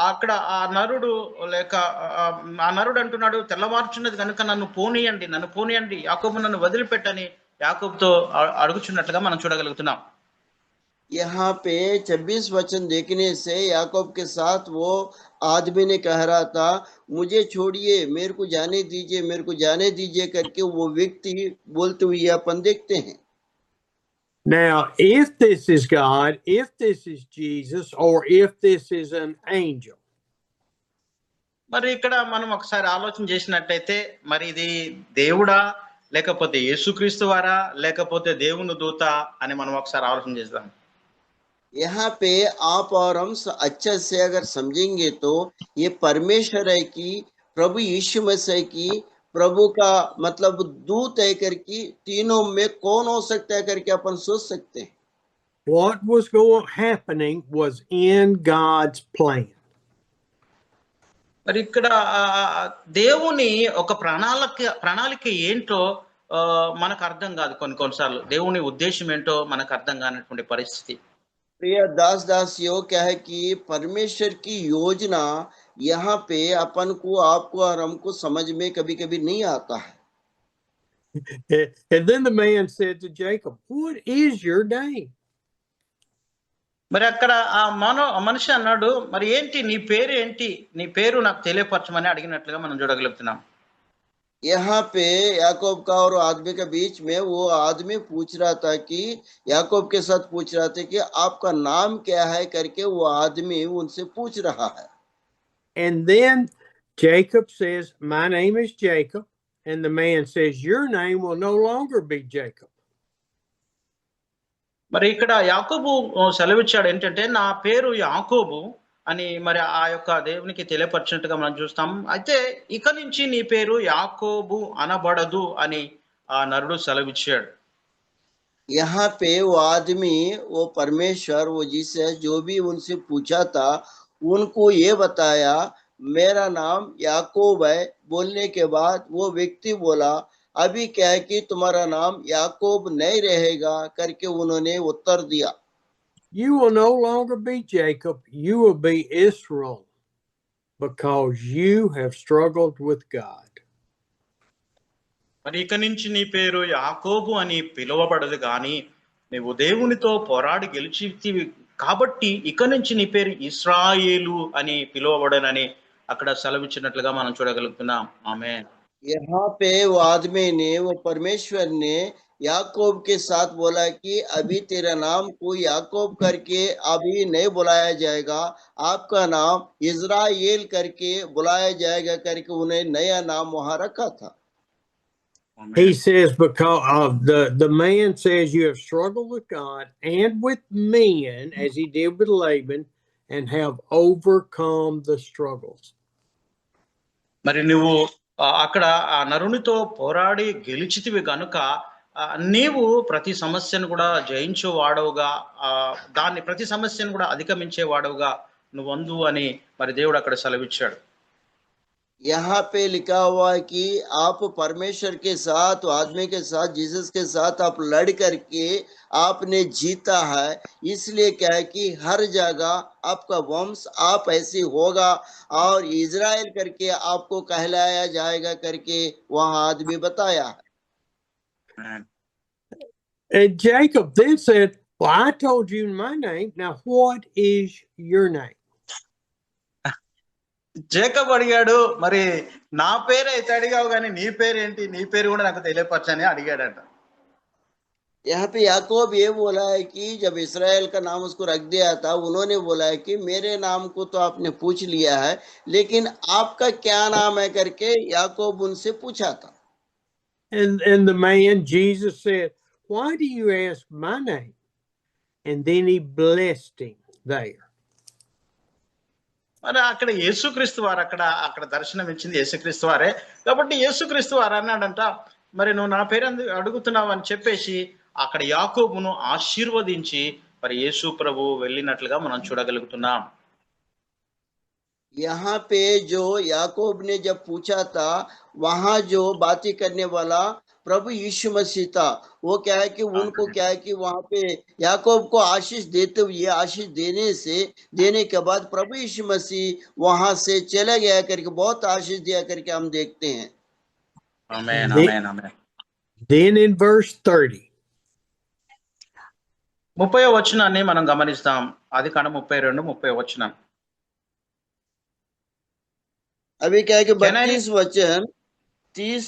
Speaker 6: అక్కడ ఆ నరుడు అంటున్నాడు, తెల్లవారుచున్నది కనుక నన్ను పోనీయండి, యాకోబు నన్ను వదిలిపెట్టని యాకోబుతో అడుగుచున్నట్లుగా మనం చూడగలుగుతున్నాం.
Speaker 3: यहाँ पे 26 वचन देखने से याकूब के साथ वो आदमी ने कह रहा था, मुझे छोड़िए, मेरे को जाने दीजिए करके वो व्यक्ति बोलते हुए अपन देखते हैं.
Speaker 2: Now, if this is God, if this is Jesus, or if this is an angel,
Speaker 6: మరి ఇక్కడ మనం ఒకసారి ఆలోచన చేసినట్టయితే మరి ఇది దేవుడా, లేకపోతే యేసుక్రీస్తు వారా, లేకపోతే దేవుని దూత అని మనం ఒకసారి ఆలోచన చేద్దాం.
Speaker 3: यहाँ पे आप और हम अच्छे से अगर समझेंगे तो ये परमेश्वर है कि प्रभु यीशु मसीह की प्रभु का मतलब दूत है करके तीनों में कौन हो सकता है करके अपन सोच सकते हैं.
Speaker 2: what was happening was in God's plan.
Speaker 6: మరి ఇక్కడ దేవుని ఒక ప్రణాళిక ఏంటో మనకు అర్థం కాదు. కొన్నిసార్లు దేవుని ఉద్దేశం ఏంటో మనకు అర్థం కానటువంటి పరిస్థితి.
Speaker 3: प्रिय दास दासियों, क्या है कि परमेश्वर की योजना यहाँ पे अपन को, आपको और हमको समझ में कभी कभी नहीं आता है.
Speaker 2: And then the man said to Jacob, "What is your name?"
Speaker 6: మరి అక్కడ ఆ మనిషి అన్నాడు, మరి ఏంటి నీ పేరు ఏంటి, నీ పేరు నాకు తెలియపరచమని అడిగినట్లుగా మనం చూడగలుగుతున్నాం.
Speaker 3: यहाँ पे याकूब का और आदमी के बीच में वो आदमी पूछ रहा था कि याकूब के साथ पूछ रहा था कि आपका नाम क्या है करके वो आदमी उनसे पूछ रहा है.
Speaker 2: And then Jacob says, "My name is Jacob." And the man says, "Your name will no longer be Jacob."
Speaker 6: మరి ఇక్కడ యాకోబు సెలవిచ్చాడు ఏంటంటే నా పేరు యాకోబు అని మరి ఆ యొక్క దేవునికి తెలియపరిచినట్టుగా మనం చూస్తాం. అయితే ఇక నుంచి నీ పేరు యాకోబు అనబడదు అని ఆ నరుడు సెలవిచ్చాడు.
Speaker 3: यहाँ पे वो आदमी, वो परमेश्वर, वो जिसे जो भी उनसे पूछा था उनको ये बताया मेरा नाम याकूब है। बोलने के बाद वो व्यक्ति बोला अभी क्या है कि तुम्हारा नाम याकूब नहीं रहेगा करके उन्होंने उत्तर दिया।
Speaker 2: You will no longer be Jacob, you will be Israel, because you have struggled with God.
Speaker 6: మరి ఇక నుంచి నీ పేరు యాకోబు అని పిలువబడదు కానీ నీవు దేవునితో పోరాడి గెలిచితివి కాబట్టి ఇక నుంచి నీ పేరు ఇశ్రాయేలు అని పిలువబడనని అక్కడ సెలవిచ్చినట్లుగా మనం చూడగలుగుతున్నాం. ఆమేన్.
Speaker 3: यहाँ पे वो आदमी ने, वो परमेश्वर ने याकूब के साथ बोला कि अभी तेरा नाम को याकूब करके अभी नहीं बुलाया जाएगा, आपका नाम इज़राइल करके बुलाया जाएगा करके उन्हें नया नाम वहां रखा था।
Speaker 2: He says, because of the man says you have struggled with God and with men as he did with Laban and have overcome the struggles.
Speaker 6: మరి నువ్వు అక్కడ ఆ నరునితో పోరాడి గెలిచితివి గనుక నీవు ప్రతి సమస్యను కూడా జయించే వాడవుగా దాన్ని ప్రతి సమస్యను కూడా అధిగమించే వాడవుగా నువ్వు వందు అని మరి దేవుడు అక్కడ సెలవిచ్చాడు.
Speaker 3: यहाँ पे लिखा हुआ है कि आप परमेश्वर के साथ, आदमी के साथ, जीसस के साथ आप लड़ करके आपने जीता है, इसलिए क्या है कि हर जगह आपका वंश आप ऐसे होगा और इज़राइल करके आपको कहलाया जाएगा करके वहां आदमी बताया।
Speaker 2: And Jacob then said, well, I told you my name. Now, what is your name?
Speaker 6: Jacob అడిగాడు, మరి నా పేరు అయితే అడిగావు కానీ నీ పేరు ఏంటి, నీ పేరు కూడా నాకు తెలియపరచని అడిగాడంట.
Speaker 3: यहाँ पे याकूब ये बोला है कि जब इस्राएल का नाम उसको रख दिया था, उन्होंने बोला है कि मेरे नाम को तो आपने पूछ लिया है, लेकिन आपका क्या नाम है करके याकूब उनसे पूछा था।
Speaker 2: And the man, Jesus said, why do you ask my name? And then he blessed him there.
Speaker 6: మరి అక్కడ యేసుక్రీస్తు వారు అక్కడ దర్శనం ఇచ్చింది యేసుక్రీస్తు వారే కాబట్టి యేసుక్రీస్తు వారు అన్నాడంట, మరి నువ్వు నా పేరు అడుగుతున్నావు అని చెప్పేసి అక్కడ యాకోబును ఆశీర్వదించి మరి యేసు ప్రభు వెళ్ళినట్లుగా మనం చూడగలుగుతున్నాం.
Speaker 3: यहाँ पे जो याकूब ने जब पूछा था, वहां जो बातें करने वाला प्रभु यीशु मसीह था, वो क्या है कि उनको क्या है कि वहां पे याकूब को आशीष देते हुए, आशीष देने के बाद प्रभु यीशु मसीह वहां से चला गया करके बहुत आशीष दिया करके हम देखते हैं।
Speaker 6: आमेन, आमेन, आमेन.
Speaker 2: Then in verse 30,
Speaker 6: 30వ వచనాన్ని మనం గమనిస్తాం. ఆదికాండం 32:30వ వచనం.
Speaker 3: अभी क्या है कि 32 वचन 30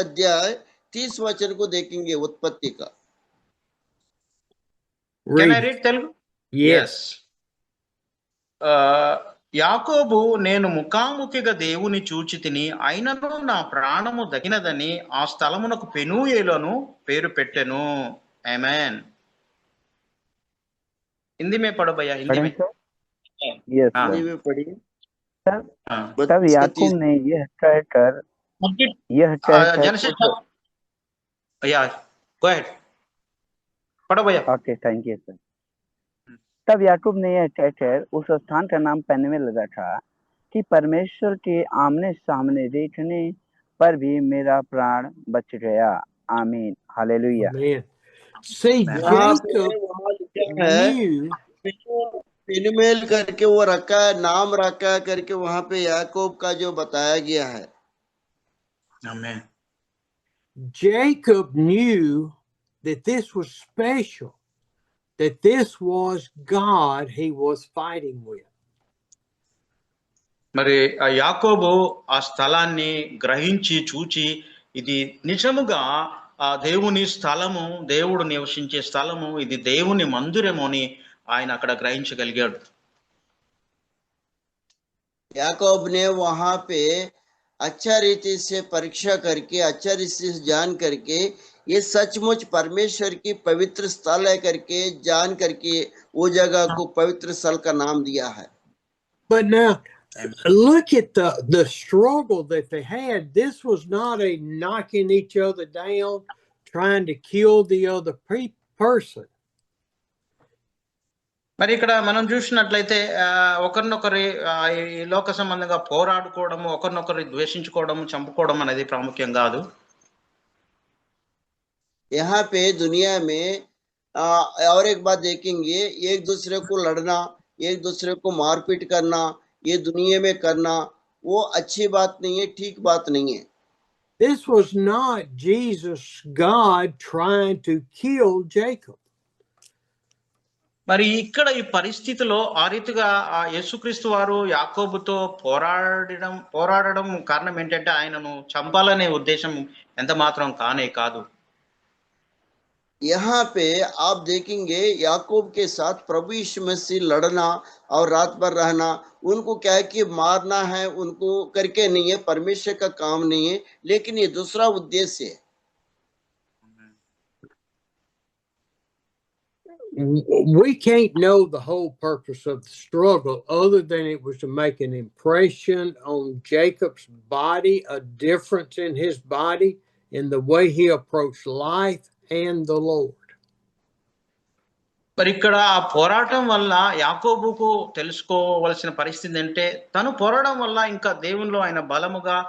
Speaker 3: अध्याय 30 वचन को देखेंगे उत्पत्ति का।
Speaker 6: Can I read Telugu?
Speaker 2: Yes.
Speaker 6: యాకోబు నేను ముఖాముఖిగా దేవుని చూచి తిని అయినను నా ప్రాణము దగినదని ఆ స్థలమునకు పెనూయేలును పేరు పెట్టెను. ఆమేన్. हिंदी में पढ़ो भैया, हिंदी में.
Speaker 8: यस
Speaker 3: हिंदी में पढ़िए।
Speaker 8: तब याकूब ने यह कहकर
Speaker 6: भैया गो अहेड पढ़ो भैया.
Speaker 8: Okay, thank you sir. तब याकूब ने यह कहकर उस स्थान का नाम पेनुएल रखा कि परमेश्वर के आमने सामने देखने पर भी मेरा प्राण बच गया। आमीन, हालेलुया।
Speaker 2: See, Jacob knew
Speaker 3: पेनुएल करके वो रखा है, नाम रखा करके वहां पे याकूब का जो बताया गया है।
Speaker 6: आमीन.
Speaker 2: Jacob knew that this was special, that this was God he was fighting with.
Speaker 6: మరి ఆ యాకోబు ఆ స్థలాన్ని గ్రహించి చూచి ఇది నిజముగా ఆ దేవుని స్థలము, దేవుడు నివసించే స్థలము, ఇది దేవుని మందిరము అని ఆయన అక్కడ గ్రహించగలిగాడు.
Speaker 3: याकूब ने वहां पे अच्छा रीति से परीक्षा करके, अच्छा रीति से जान करके ये सचमुच परमेश्वर की पवित्र स्थल है करके जान करके वो जगह को पवित्र स्थल का नाम दिया है।
Speaker 2: But now, look at the struggle that they had. This was not a knocking each other down, trying to kill the other person.
Speaker 6: మరి ఇక్కడ మనం చూసినట్లయితే ఒకరినొకరి ఈ లోక సంబంధంగా పోరాడుకోవడము, ఒకరినొకరి ద్వేషించుకోవడము, చంపుకోవడం అనేది ప్రాముఖ్యం కాదు.
Speaker 3: यहाँ पे दुनिया में और एक बात देखेंगे, एक दूसरे को लड़ना, एक दूसरे को मारपीट करना, ये दुनिया में करना वो अच्छी बात नहीं है, ठीक बात नहीं है।
Speaker 2: This was not Jesus, God, trying to kill Jacob.
Speaker 6: మరి ఇక్కడ ఈ పరిస్థితిలో ఆ రీతిగా యేసుక్రీస్తు వారు యాకోబుతో పోరాడడం కారణం ఏంటంటే ఆయనను చంపాలనే ఉద్దేశం ఎంత మాత్రం కానే కాదు.
Speaker 3: यहाँ पे आप देखेंगे याकूब के साथ प्रभु यीशु मसीह लड़ना और रात भर रहना, उनको क्या है कि मारना है, उनको करके नहीं है, परमेश्वर का काम नहीं है, लेकिन ये दूसरा उद्देश्य है।
Speaker 2: We can't know the whole purpose of the struggle other than it was to make an impression on Jacob's body, a difference in his body, in the way he approached life and the Lord.
Speaker 6: మరి ఇక్కడ ఆ పోరాటం వల్ల యాకోబుకు తెలుసుకోవలసిన పరిస్థితి అంటే తను పోరాటం వల్ల ఇంకా దేవునిలో ఆయన బలముగా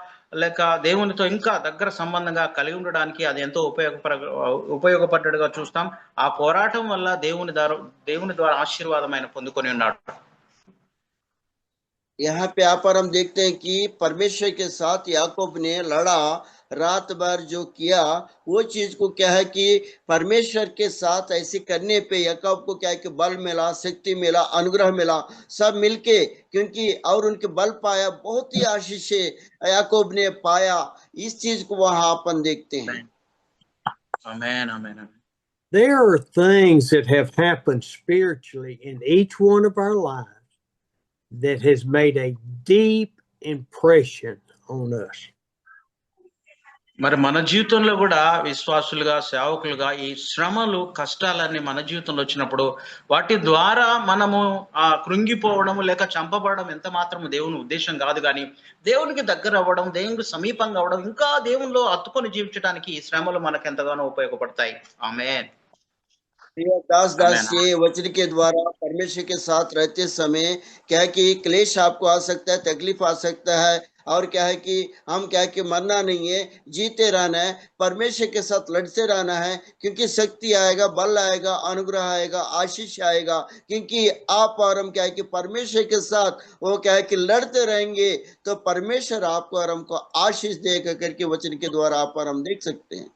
Speaker 6: లేక దేవునితో ఇంకా దగ్గర సంబంధంగా కలిగి ఉండడానికి అది ఎంతో ఉపయోగపడ్డట్టుగా చూస్తాం. ఆ పోరాటం వల్ల దేవుని ద్వారా ఆశీర్వాదం ఆయన పొందుకొని ఉన్నాడు.
Speaker 3: यहाँ पे आप और हम देखते हैं कि परमेश्वर के साथ याकूब ने लड़ा, रात भर जो किया वो चीज को क्या है कि परमेश्वर के साथ ऐसे करने पे याकूब को क्या है कि बल मिला, शक्ति मिला, अनुग्रह मिला, सब मिलके, क्योंकि और उनके बल पाया, बहुत ही आशीष याकूब ने पाया। इस चीज को वहां अपन देखते हैं।
Speaker 6: आमेन, आमेन, आमेन.
Speaker 2: There are things that have happened spiritually in each one of our lives that has made a deep impression on us.
Speaker 6: మరి మన జీవితంలో కూడా విశ్వాసులుగా, సేవకులుగా ఈ శ్రమలు, కష్టాలన్నీ మన జీవితంలో వచ్చినప్పుడు వాటి ద్వారా మనము కృంగిపోవడం లేక చంపబడడం ఎంత మాత్రం దేవుని ఉద్దేశం కాదు, కానీ దేవునికి దగ్గర అవ్వడం, దేవునికి సమీపంగా అవ్వడం, ఇంకా దేవునిలో అత్తుకొని జీవించడానికి ఈ శ్రమలు మనకు ఎంతగానో ఉపయోగపడతాయి. ఆమేన్.
Speaker 3: दास ये वचन के द्वारा परमेश्वर के साथ रहते समय क्या है कि क्लेश आपको आ सकता है, तकलीफ आ सकता है, और क्या है कि हम क्या है कि मरना नहीं है, जीते रहना है, परमेश्वर के साथ लड़ते रहना है, क्योंकि शक्ति आएगा, बल आएगा, अनुग्रह आएगा, आशीष आएगा, क्योंकि आप और हम क्या है कि परमेश्वर के साथ वो क्या है कि लड़ते रहेंगे तो परमेश्वर आपको और हमको आशीष देगा करके वचन के द्वारा आप और हम देख सकते हैं।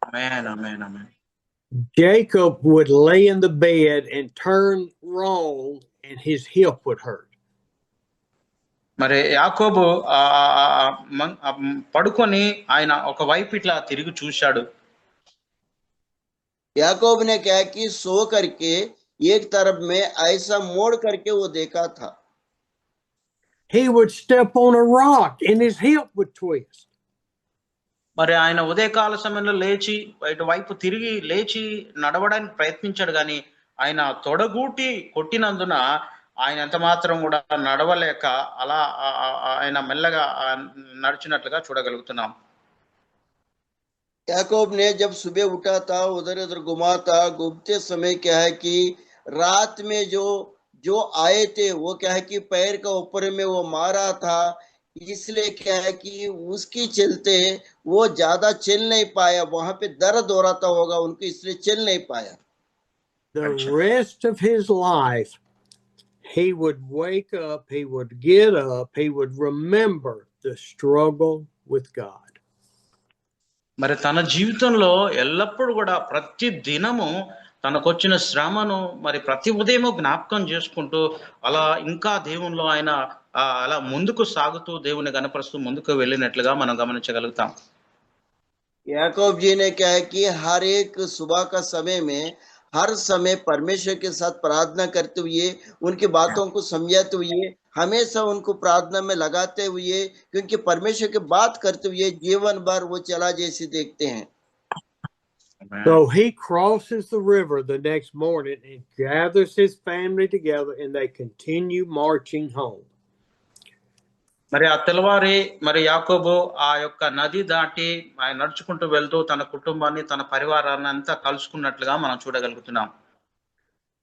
Speaker 6: आमेन, आमेन, आमेन.
Speaker 2: Jacob would lay in the bed and turn wrong and his hip would hurt.
Speaker 6: మరి యాకోబు పడుకొని ఆయన ఒక వైపు ఇట్లా తిరిగి చూశాడు.
Speaker 3: याकूब ने क्या कि सो करके एक तरफ में ऐसा मोड़ करके वो देखा था।
Speaker 2: He would step on a rock and his hip would twist.
Speaker 6: మరి ఆయన ఉదయకాల సమయంలో లేచి వైపు తిరిగి లేచి నడవడానికి ప్రయత్నించాడు, కానీ ఆయన తొడగూటి కొట్టినందున ఆయన ఎంత మాత్రం కూడా నడవలేక అలా ఆయన మెల్లగా నడిచినట్లుగా చూడగలుగుతున్నాం.
Speaker 3: याकूब ने जब सुबह उठा था, उधर उधर घुमा था, घूमते समय क्या है कि रात में जो आए थे वो क्या है कि पैर का ऊपर में वो मारा था, इसलिए क्या है कि उसकी चलते वो ज्यादा चल नहीं पाया, वहां पे दर्द हो रहा था होगा उनको, इसलिए चल नहीं पाया।
Speaker 2: The rest of his life, he would wake up, he would get up, he would remember the struggle with God.
Speaker 6: మరి తన జీవితంలో ఎల్లప్పుడూ కూడా ప్రతి దినము తనకొచ్చిన శ్రమను మరి ప్రతి ఉదయము జ్ఞాపకం చేసుకుంటూ అలా ఇంకా దేవునిలో ఆయన అలా ముందుకు సాగుతూ దేవుని గణపరుస్తూ ముందుకు వెళ్ళినట్లుగా మనం గమనించగలుగుతాం.
Speaker 3: याकूब जी ने क्या है कि हर एक सुबह का समय में हर समय परमेश्वर के साथ प्रार्थना करते हुए, उनकी बातों को समझाते हुए, हमेशा उनको प्रार्थना में लगाते हुए, क्योंकि परमेश्वर की बात करते हुए जीवन भर वो चला जैसे देखते हैं।
Speaker 2: So he crosses the river the next morning and gathers his family together, and they continue marching home.
Speaker 6: మరి ఆ తెల్లవారి మరి యాకోబు ఆ యొక్క నది దాటి ఆయన నడుచుకుంటూ వెళ్తూ తన కుటుంబాన్ని తన పరివారాన్ని అంతా కలుసుకున్నట్లుగా మనం చూడగలుగుతున్నాం.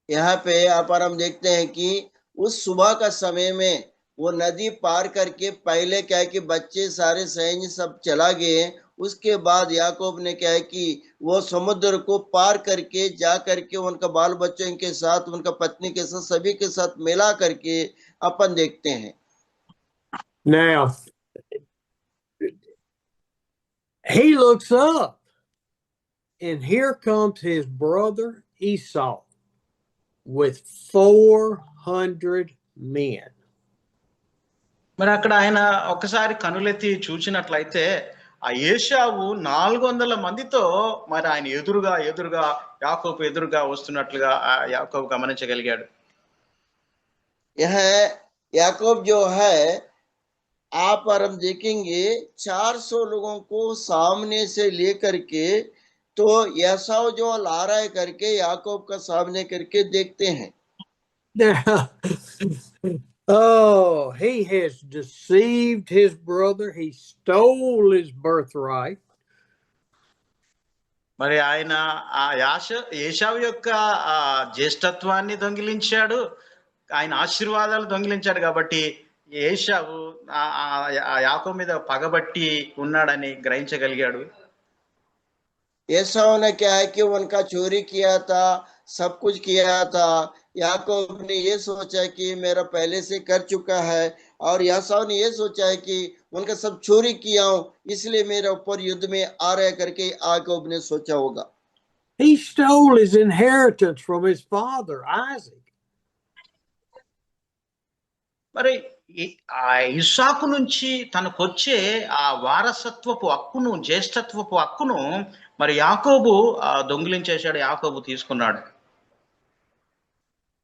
Speaker 3: यहाँ पे यहाँ पर हम देखते हैं कि उस सुबह का समय में वो नदी पार करके पहले क्या है कि बच्चे सारे सैन्य सब चला गए, उसके बाद याकूब ने क्या है कि वो समुद्र को पार करके जा करके उनका बाल बच्चों के साथ उनका पत्नी के साथ सभी के साथ मिला करके अपन देखते हैं.
Speaker 2: Now, he looks up, and here comes his brother Esau with 400 men.
Speaker 6: మరి అక్కడ ఆయన ఒకసారి కనులెత్తి చూసినట్లయితే ఆ ఏశావు 400 మందితో మరి ఆయన ఎదురుగా యాకోబు ఎదురుగా వస్తున్నట్లుగా ఆ యాకోబు గమనించగలిగాడు.
Speaker 3: यह याकूब जो है आप पर हम देखेंगे 400 लोगों को सामने से लेकर के तो एसाव जो ला रहा है करके याकूब का सामने करके देखते हैं.
Speaker 2: Oh, he has deceived his brother. He stole his birthright.
Speaker 6: మరి ఆయన ఆ ఏశావు యొక్క ఆ జ్యేష్ఠత్వాన్ని దొంగిలించాడు, ఆయన ఆశీర్వాదాలు దొంగిలించాడు. కాబట్టి ఏశావు ఆ యాకోబు మీద పగబట్టి ఉన్నాడని గ్రహించగలిగాడు.
Speaker 3: एसाव ने क्या है कि उनका चोरी किया था, सब कुछ किया था. याकूब ने ये सोचा कि मेरा पहले से कर चुका है, और एसाव ने ये सोचा है कि उनका सब चोरी किया हूं, इसलिए मेरे ऊपर युद्ध में आ रहे करके याकूब ने सोचा होगा.
Speaker 2: He stole his inheritance from his father Isaac.
Speaker 6: మరి ఆ ఇస్సాకు నుంచి తనకు వచ్చే ఆ వారసత్వపు హక్కును, జ్యేష్ఠత్వపు హక్కును మరి యాకోబు దొంగిలించేశాడు, యాకోబు తీసుకున్నాడు.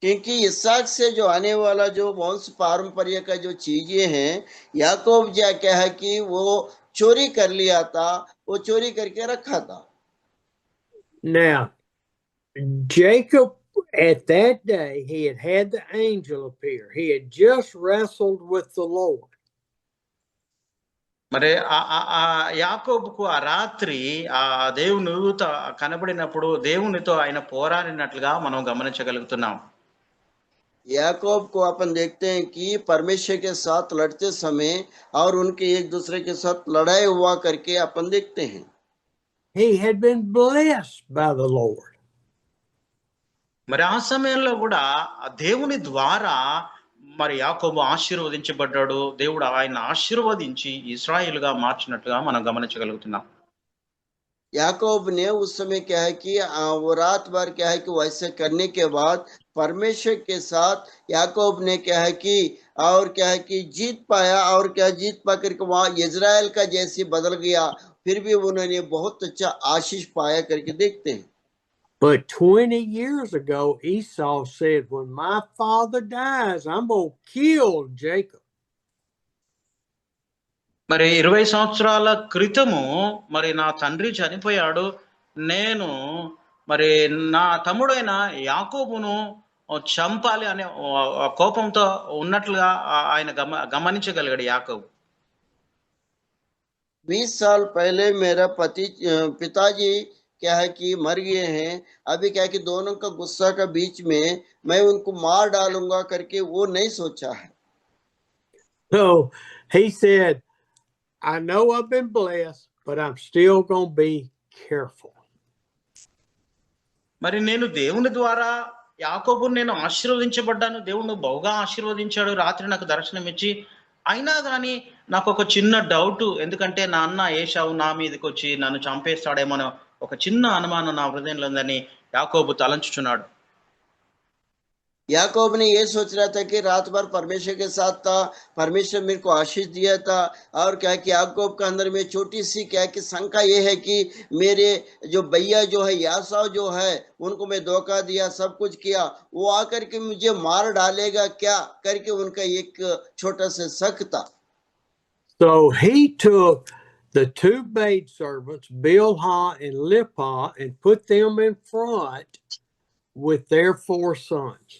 Speaker 3: क्योंकि इसहाक से जो आने वाला जो वंश पारंपर्य का जो चीजें हैं याकूब जो क्या है कि वो चोरी कर लिया था, वो चोरी करके रखा था.
Speaker 2: Now, Jacob, at that day, he had the angel appear. He had just wrestled with the Lord.
Speaker 6: మరి ఆ యాకోబుకు ఆ రాత్రి ఆ దేవుని దూత కనబడినప్పుడు దేవునితో ఆయన పోరాడినట్లుగా మనం గమనించగలుగుతున్నాం.
Speaker 3: याकूब को अपन देखते हैं कि परमेश्वर के साथ लड़ते समय और उनके एक दूसरे के साथ लड़ाई हुआ करके अपन देखते हैं.
Speaker 2: He had been blessed by the Lord.
Speaker 6: మరి ఆ సమయంలో కూడా దేవుని ద్వారా మరి యాకోబు ఆశీర్వదించబడ్డాడు. దేవుడు ఆయన ఆశీర్వదించి ఇశ్రాయేలుగా మార్చినట్లుగా మనం గమనించగలుగుతున్నాం.
Speaker 3: याकूब ने उस समय क्या है कि वो रात भर क्या है कि वैसे करने के बाद परमेश्वर के साथ याकूब ने क्या है कि और क्या है कि जीत पाया, और क्या जीत पा करके वहां इजराइल का जैसे बदल गया, फिर भी उन्होंने बहुत अच्छा आशीष पाया करके देखते हैं.
Speaker 2: But 20 years ago, Esau said, when my father dies, I'm going to kill Jacob.
Speaker 6: మరి 20 సంవత్సరాల క్రితము మరి నా తండ్రి చనిపోయాడు, నేను మరి నా తమ్ముడైన యాకోబును చంపాలి అనే కోపంతో ఉన్నట్లుగా ఆయన గమనించగలిగాడు యాకోబు.
Speaker 3: 20 साल पहले मेरा पिताजी क्या है कि मर गए हैं, अभी क्या है कि दोनों का गुस्सा का बीच में मैं उनको मार डालूंगा करके वो नहीं सोचा है.
Speaker 2: So he said, I know I've been blessed, but I'm still going to be careful.
Speaker 6: మరి నేను దేవుని ద్వారా యాకోబును నేను ఆశీర్వదించబడ్డాను, దేవుడు బహుగా ఆశీర్వదించాడు, రాత్రి నాకు దర్శనం ఇచ్చి. అయినా కానీ నాకు ఒక చిన్న డౌట్, ఎందుకంటే నా అన్న ఏశావు నా మీదకి వచ్చి నన్ను చంపేస్తాడేమో ఒక చిన్న అనుమానం నా హృదయంలో ఉందని యాకోబు తలంచుచున్నాడు.
Speaker 3: याकूब ने ये सोच रहा था कि रात भर परमेश्वर के साथ था, परमेश्वर मेरे को आशीष दिया था, और क्या कि याकूब के अंदर में छोटी सी क्या कि शंका ये है कि मेरे जो भैया जो है यासाव जो है उनको मैं धोखा दिया, सब कुछ किया, वो आकर के मुझे मार डालेगा क्या करके उनका एक छोटा सा शक था.
Speaker 2: So he took the two maidservants, Bilhah and Lippah, and put them in front with their 4 sons.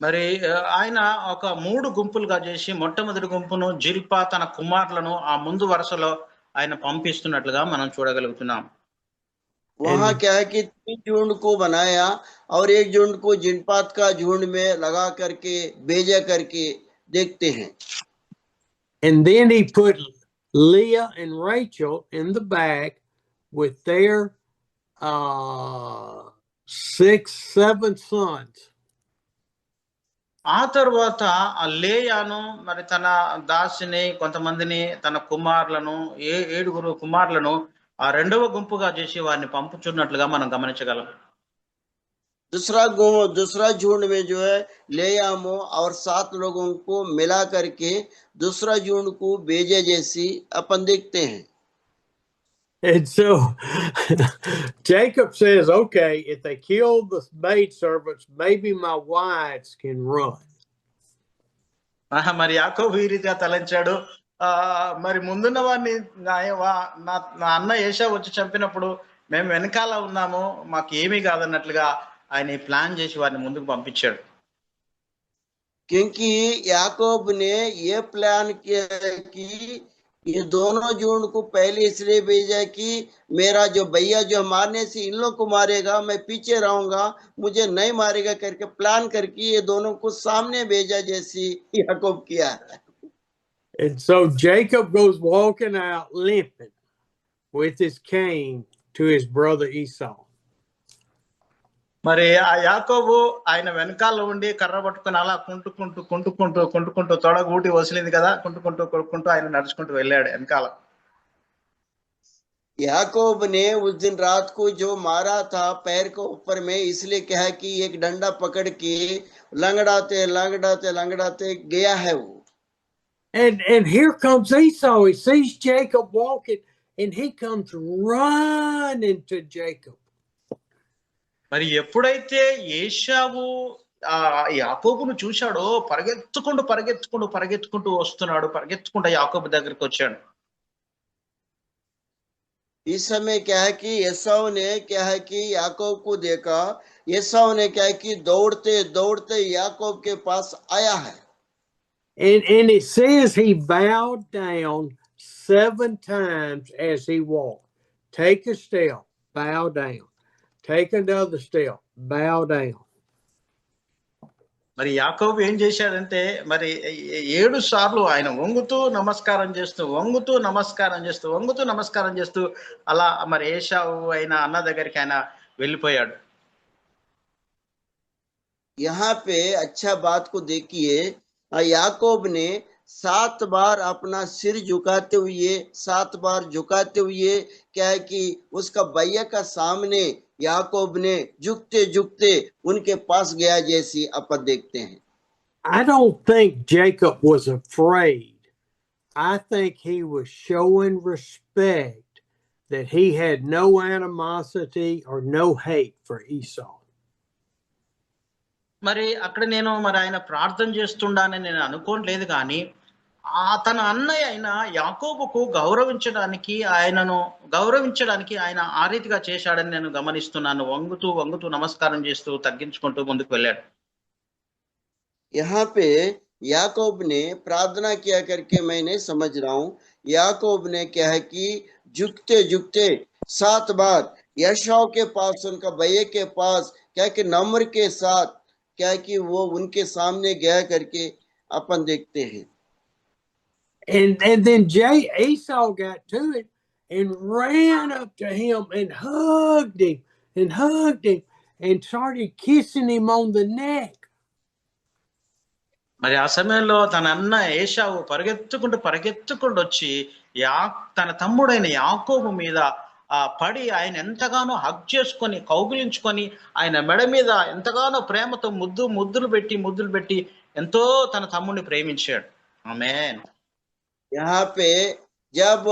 Speaker 6: మరి ఆయన ఒక 3 గుంపులుగా చేసి మొట్టమొదటి గుంపును జిల్పా తన కుమారులను ఆ ముందు వరుసలో ఆయన పంపిస్తున్నట్లుగా మనం చూడగలుగుతున్నాం.
Speaker 3: वहां क्या है कि 3 झुंड को बनाया और एक झुंड को जिनपात का झुंड में लगा करके भेजा करके देखते हैं.
Speaker 2: And then he put Leah and Rachel in the back with their 6, 7 sons.
Speaker 6: ఆ తర్వాత ఆ లేయాను మరి తన దాసిని కొంతమందిని తన కుమారులను 7 కుమారులను ఆ రెండవ గుంపుగా చేసి వారిని పంపుచున్నట్లుగా మనం గమనించగలం.
Speaker 3: दूसरा झुंड में जो है लेयामो और 7 लोगों को मिला करके दूसरा झुंड को भेजे जैसी अपन देखते हैं.
Speaker 2: And so Jacob says, okay, if they kill the maidservants, maybe my wives can run.
Speaker 6: మరి యాకోబు ఈ రీతిగా తలంచాడు. మరి ముందున్న వాడిని నా అన్న ఏషా వచ్చి చంపినప్పుడు మేము వెనకాల ఉన్నాము, మాకు ఏమీ కాదన్నట్లుగా ఆయన ప్లాన్ చేసి వారిని ముందుకు పంపించాడు.
Speaker 3: क्योंकि याकूब ने ये प्लान किया कि ये दोनों झुंड को पहले इसलिए भेजा कि मेरा जो भैया जो मारने से इन लोग को मारेगा, मैं पीछे रहूंगा, मुझे नहीं मारेगा करके प्लान करके ये दोनों को सामने भेजा जैसी याकूब किया.
Speaker 2: And so Jacob goes walking out limping with his cane to his brother Esau.
Speaker 6: మరి ఆ యాకోబు ఆయన వెనకాల ఉండి కర్ర పట్టుకుని అలా కుంటుకుంటూ తొడగూటి వసిలింది కదా, కుంటుకుంటూ ఆయన నడుచుకుంటూ వెళ్ళాడు వెనకాల.
Speaker 3: याकूब ने उस दिन रात को जो मारा था पैर को ऊपर में, इसलिए कहा कि एक डंडा पकड़ के लंगड़ाते गया है वो.
Speaker 2: And here comes Esau. He sees Jacob walking and he comes running to Jacob.
Speaker 6: మరి ఎప్పుడైతే ఏశావు యాకోబును చూశాడో పరిగెత్తుకుంటూ వస్తున్నాడు, పరిగెత్తుకుంటూ యాకోబు దగ్గరికి వచ్చాడు.
Speaker 3: इस समय क्या है कि एसाव ने क्या है कि याकूब को देखा, एसाव ने क्या है कि दौड़ते याकूब के पास आया है.
Speaker 2: And it says he bowed down 7 times as he walked. Take a step, bow down. Take another step, bow down.
Speaker 6: మరి యాకోబు ఏం చేశాడంటే మరి 7 సార్లు ఆయన వంగుతూ నమస్కారం చేస్తూ అలా మరి ఏశావు అయిన అన్న దగ్గరికి ఆయన వెళ్ళిపోయాడు.
Speaker 3: यहाँ पे अच्छा बात को देखिए, याकूब ने 7 बार अपना सिर झुकाते हुए क्या है कि उसका भैया का सामने याकूब ने झुकते उनके पास गया जैसी अपन देखते हैं.
Speaker 2: I don't think Jacob was afraid. I think he was showing respect, that he had no animosity or no hate for Esau.
Speaker 6: మరి అక్కడ నేను ఆయన ప్రార్థన చేస్తుండానని నేను అనుకోవట్లేదు, కానీ తన అన్నయ్య అయిన యాకోబుకు గౌరవించడానికి ఆయన ఆ రీతిగా చేశాడని నేను గమనిస్తున్నాను. వంగుతూ నమస్కారం చేస్తూ తగ్గించుకుంటూ ముందుకు వెళ్ళాడు.
Speaker 3: यहाँ पे याकूब ने प्रार्थना किया करके मैं नहीं समझ रहा हूँ. याकूब ने क्या है कि झुकते 7 बार एसाव के पास, उनका भैया के पास क्या कि नम्र के साथ क्या कि वो उनके सामने गया करके अपन देखते हैं.
Speaker 2: And then Esau got to it and ran up to him and hugged him and started kissing him on the neck.
Speaker 6: మరి ఆ సమయంలో తన అన్న ఏశావు పరిగెత్తుకుంటూ వచ్చి తన తమ్ముడైన యాకోబు మీద పడి ఆయన ఎంతగానో హగ్ చేసుకొని కౌగిలించుకొని ఆయన మెడ మీద ఎంతగానో ప్రేమతో ముద్దులు పెట్టి ఎంతో తన తమ్ముడిని ప్రేమించాడు. ఆమేన్.
Speaker 3: यहाँ पे जब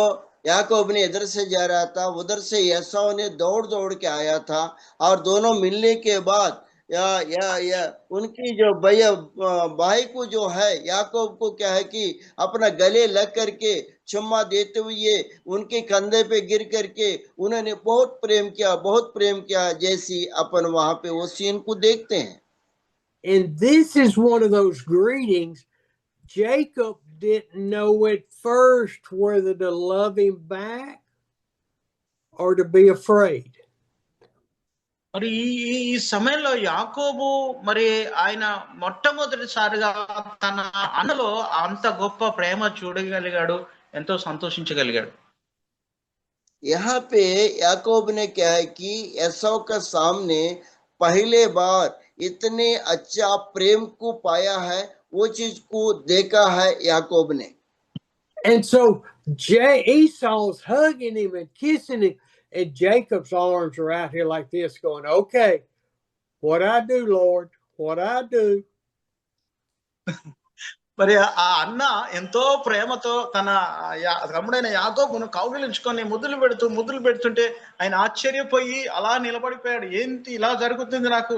Speaker 3: याकूब ने इधर से जा रहा था, उधर से एसाव ने दौड़ के आया था, और दोनों मिलने के बाद या उनकी जो भाई को जो है याकूब को क्या है कि अपना गले लग करके क्षमा देते हुए उनके कंधे पे गिर करके उन्होंने बहुत प्रेम किया, जैसी अपन वहां पे वो सीन को देखते हैं।
Speaker 2: And this is one of those greetings. Jacob didn't know at first whether to love him back or to be afraid.
Speaker 6: మరి ఈ సమయంలో యాకోబు మరి ఆయన మొట్టమొదటిసారిగా తన అన్నలో అంత గొప్ప ప్రేమ చూడగలిగాడు, ఎంతో సంతోషించగలిగాడు.
Speaker 3: यहाँ पे याकूब ने क्या है कि एसाव के सामने पहले बार इतने अच्छा प्रेम को पाया है, वो चीज को देखा है याकूब ने।
Speaker 2: And so Esau's hugging him and kissing him, and Jacob's arms are out here like this going, okay, what I do, Lord, what I do.
Speaker 6: మరి ఆ అన్న ఎంతో ప్రేమతో తన తమ్ముడైన యాకోబును కౌగిలించుకొని ముద్దులు పెడుతుంటే ఆయన ఆశ్చర్యపోయి అలా నిలబడిపోయాడు. ఏంటి ఇలా జరుగుతుంది, నాకు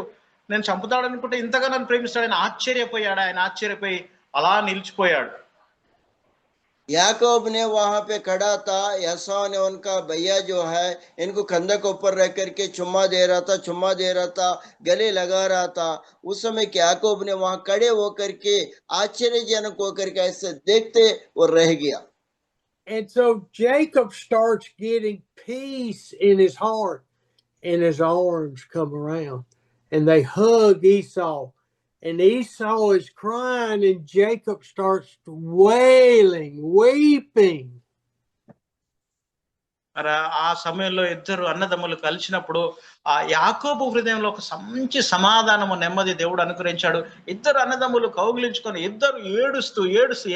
Speaker 6: నేను చంపుతాడనుకుంటే ఇంతగా నన్ను ప్రేమిస్తాడు. ఆయన ఆశ్చర్యపోయి అలా నిలిచిపోయాడు.
Speaker 3: याकूब ने वहां पे खड़ा था, एसाव ने उनका भैया जो है इनको कंधे के ऊपर रख करके चुम्मा दे रहा था, गले लगा रहा था। उस समय याकूब ने वहां खड़े होकर के आश्चर्यजनक होकर के ऐसे देखते और रह गया।
Speaker 2: And so Jacob starts getting peace in his heart, and his arms come around and they hug Esau. And Esau is crying, and Jacob starts weeping.
Speaker 6: ఆ సమయంలో ఇద్దరు అన్నదమ్ములు కలిసినప్పుడు ఆ యాకోబు హృదయంలో ఒక మంచి సమాధానము, నెమ్మది దేవుడు అనుగ్రహించాడు. ఇద్దరు అన్నదమ్ములు కౌగిలించుకొని ఇద్దరు ఏడుస్తూ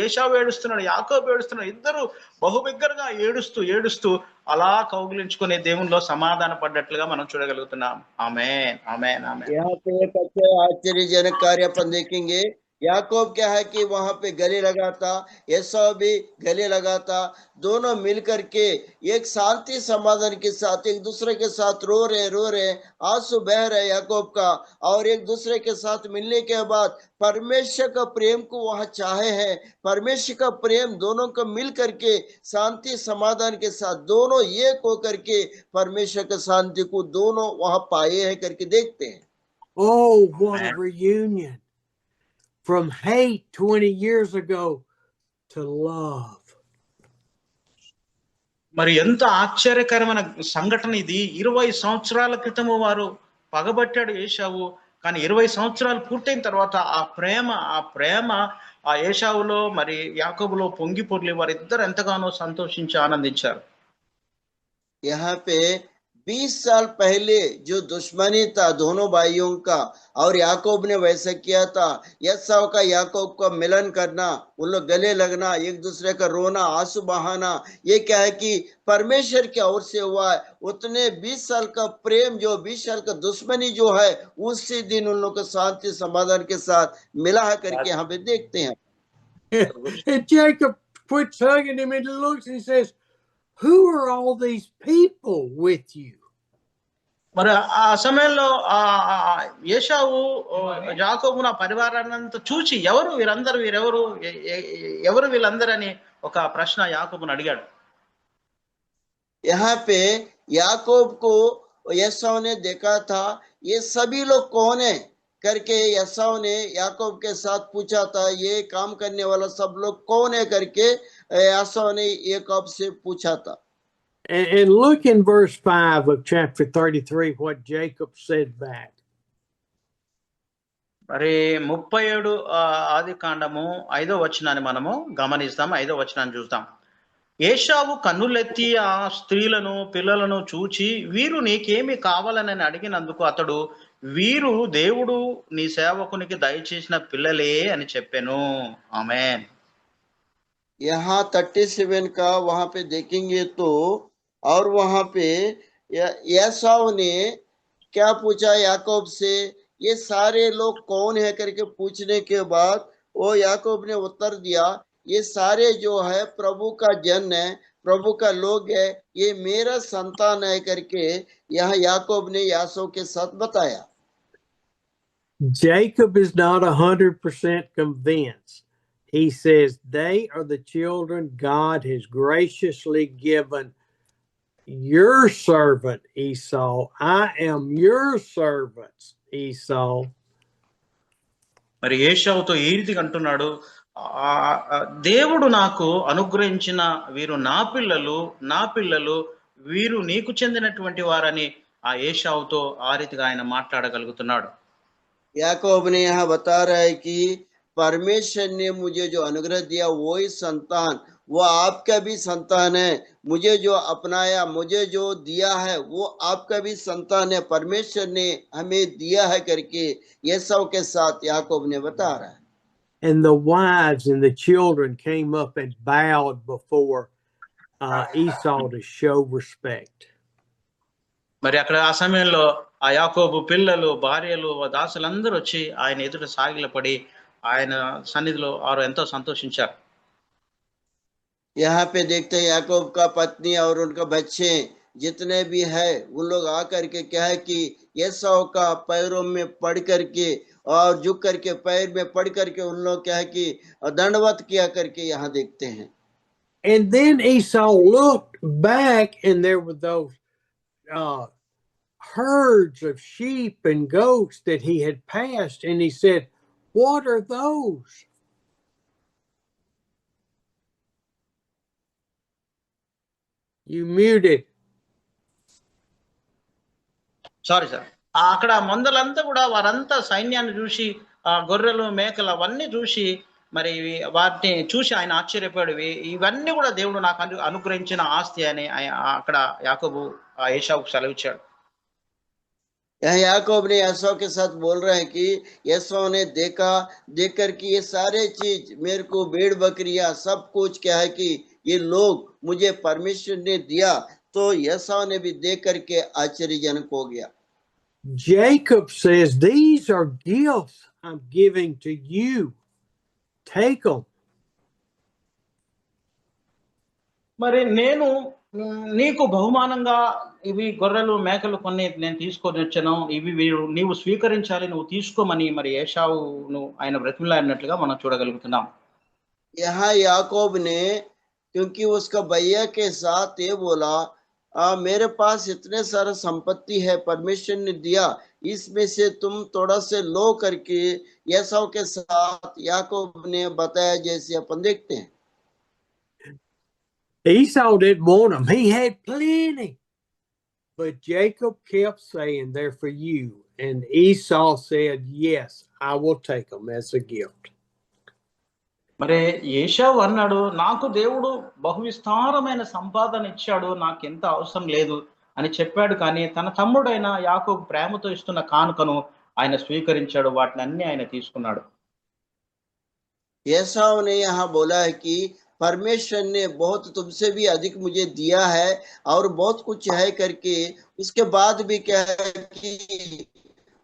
Speaker 6: ఏశావు ఏడుస్తున్నాడు, యాకోబు ఏడుస్తున్నాడు. ఇద్దరు బహుబిగ్గరగా ఏడుస్తూ అలా కౌగిలించుకొని దేవునిలో సమాధాన పడ్డట్లుగా మనం చూడగలుగుతున్నాం. ఆమేన్, ఆమేన్, ఆమేన్.
Speaker 3: यहाँ पे एक अच्छा आश्चर्यजनक कार्य अपन देखेंगे। याकूब क्या है कि वहां पे गले लगाता, एसाव भी गले लगाता, दोनों मिलकर के एक शांति समाधान के साथ एक दूसरे के साथ रो रहे आंसू बह रहे याकूब का, और एक दूसरे के साथ मिलने के बाद परमेश्वर का प्रेम को वहां चाहे हैं। परमेश्वर का प्रेम दोनों को मिल करके शांति समाधान के साथ दोनों एक होकर के परमेश्वर का शांति को दोनों वहां पाए हैं करके देखते हैं।
Speaker 2: Oh, what a reunion. From hate 20 years ago to love.
Speaker 6: మరి ఎంత ఆశ్చర్యకరమైన సంఘటన ఇది. 20 సంవత్సరాల క్రితము వారు పగబట్టాడు ఏశావు, కానీ 20 సంవత్సరాలు పూర్తయిన తర్వాత ఆ ప్రేమ ఆ ఏశావులో మరి యాకోబులో పొంగి పొర్లి వారిద్దరు ఎంతగానో సంతోషించి ఆనందించారు.
Speaker 3: यहाँ पे 20 साल पहले जो दुश्मनी था दोनों भाइयों का, और याकूब ने वैसा किया था। एसाव का याकूब का मिलन करना, उन लोग गले लगना, एक दूसरे का रोना, आंसू बहाना, ये क्या है कि परमेश्वर की ओर से हुआ है। उतने 20 साल का प्रेम, जो 20 साल का दुश्मनी जो है, उसी दिन उन लोग को शांति समाधान के साथ मिला है करके यहाँ पे देखते हैं।
Speaker 2: And Jacob quits hugging him and looks and he says, who are all these people with you?
Speaker 6: మరి ఆ సమయంలో ఏశావు యాకోబున పరివారాన్నంతా చూచి ఎవరు వీళ్ళందరని ఒక ప్రశ్న యాకోబును అడిగాడు.
Speaker 3: यहाँ पे याकूब को एसाव ने देखा था, ये सभी लोग कौन है करके एसाव ने याकूब के साथ पूछा था, ये काम करने वाला सब लोग कौन है करके एसाव ने याकूब से पूछा था।
Speaker 2: And look in verse 5 of chapter 33 what Jacob said back.
Speaker 6: మరి 37 ఆది కాండము 5వ వచనాన్ని మనము గమనిస్తాం. 5వ వచనాన్ని చూద్దాం. ఏశావు కన్నులెత్తి ఆ స్త్రీలను పిల్లలను చూచి, వీరు నీకేమి కావాలని అడిగినందుకు అతడు, వీరు దేవుడు నీ సేవకునికి దయచేసిన పిల్లలే అని చెప్పాను. ఆమేన్.
Speaker 3: यहाँ 37 का वहां पे देखेंगे तो, और वहां पे एसाव ने क्या पूछा याकूब से, ये सारे लोग कौन है करके पूछने के बाद वो याकूब ने उत्तर दिया, ये सारे जो है प्रभु का जन है, प्रभु का लोग है, ये मेरा संतान है करके यहाँ याकूब ने यासों के साथ बताया।
Speaker 2: Jacob is not 100% convinced. he says, they are the children God has graciously given your servant Esau. I am your servant Esau.
Speaker 6: మరి ఏశావుతో ఈ రీతిగా అంటున్నాడు, దేవుడు నాకు అనుగ్రహించిన వీరు నా పిల్లలు, వీరు నీకు చెందినటువంటి వారని ఆ ఏశావుతో ఆ రీతిగా ఆయన మాట్లాడగలుగుతున్నాడు.
Speaker 3: याकूब ने यहाँ बता रहा है कि परमेश्वर ने मुझे जो अनुग्रह दिया वही संतान, वो आपका भी संतान है। मुझे जो अपनाया, मुझे जो दिया है वो आपका भी संतान है, परमेश्वर ने हमें दिया है करके एसाव के साथ याकूब ने बता रहा है.
Speaker 2: And the wives and the children came up and bowed before Esau to show respect.
Speaker 6: మరి అక్కడ ఆ సమయంలో ఆ యాకోబు పిల్లలు, భార్యలు, దాసులందరూ వచ్చి ఆయన ఎదుట సాగిలపడి ఆయన సన్నిధిలో వారు ఎంతో సంతోషించారు.
Speaker 3: यहाँ पे देखते हैं याकूब का पत्नी और उनका बच्चे जितने भी है उन लोग आकर के क्या है कि एसाव का पैरों में पड़ करके और झुक करके पैर में पड़ करके उन लोग क्या है कि दंडवत किया करके यहाँ देखते हैं.
Speaker 2: And then Esau looked back and there were those herds of sheep and goats that he had passed, and he said, what are those? You muted.
Speaker 6: Sorry sir. అక్కడ మందలంతా కూడా వారంతా సైన్యాన్ని చూసి ఆ గొర్రెలు, మేకలు అవన్నీ చూసి మరి వాటిని చూసి ఆయన ఆశ్చర్యపోయాడు. ఇవన్నీ కూడా దేవుడు నాకు అనుగ్రహించిన ఆస్తి అని అక్కడ యాకోబు ఏశావుకు సెలవిచ్చాడు.
Speaker 3: याकूब ने एसाव के साथ बोल रहे हैं कि एसाव ने देख कर कि ये सारे चीज मेरे को भेड़ बकरियां सब कुछ क्या है कि ये लोग मुझे परमेश्वर ने दिया, तो एसाव ने भी देख करके आश्चर्यजनक हो गया.
Speaker 2: Jacob says, these are gifts I'm giving to you. Take them.
Speaker 6: మరి నేను నీకు బహుమానంగా ఇవి గొర్రెలు, మేకలు కొన్ని నేను తీసుకొని వచ్చాను, ఇవి నీవు స్వీకరించాలి, నువ్వు తీసుకోమని మరి ఏశావును ఆయన బ్రతిమలాడినట్లుగా మనం చూడగలుగుతున్నాం.
Speaker 3: यहाँ याकूब ने क्योंकि उसका भैया के साथ ये बोला, मेरे पास इतने सारा संपत्ति है परमेश्वर ने दिया, इसमें से तुम थोड़ा से लो करके एसाव के साथ याकूब ने बताया, जैसे अपन देखते हैं.
Speaker 2: Esau didn't want them. He had plenty. But Jacob kept saying, they're for you. And Esau said, yes, I will take them as a gift.
Speaker 6: మరి ఏశావు అన్నాడు, నాకు దేవుడు బహువిస్తారమైన సంపాదన ఇచ్చాడు, నాకెంత అవసరం లేదు అని చెప్పాడు. కానీ తన తమ్ముడైన యాకోబు ప్రేమతో ఇస్తున్న కానుకను ఆయన స్వీకరించాడు, వాటిని అన్ని ఆయన తీసుకున్నాడు.
Speaker 3: एसाव ने यहाँ बोला है कि परमेश्वर ने बहुत तुमसे भी अधिक मुझे दिया है और बहुत कुछ है करके, उसके बाद भी क्या है कि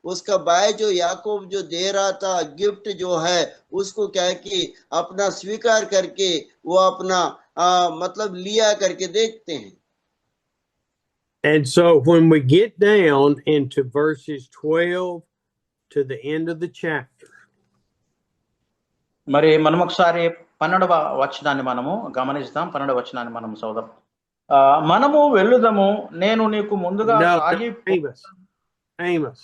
Speaker 3: उसका भाई जो याकूब जो दे रहा था गिफ्ट जो है, उसको क्या है कि अपना स्वीकार करके वो अपना मतलब लिया करके देखते हैं.
Speaker 2: And so when we get down into verses 12 to the end of the chapter,
Speaker 6: మరి మనం ఒకసారి 12వ వచనాన్ని మనము గమనిస్తాం. 12వ వచనాన్ని మనం చదువుదాం. మనము వెళ్ళుదము, నేను నీకు ముందుగా సాగి.
Speaker 2: Amos.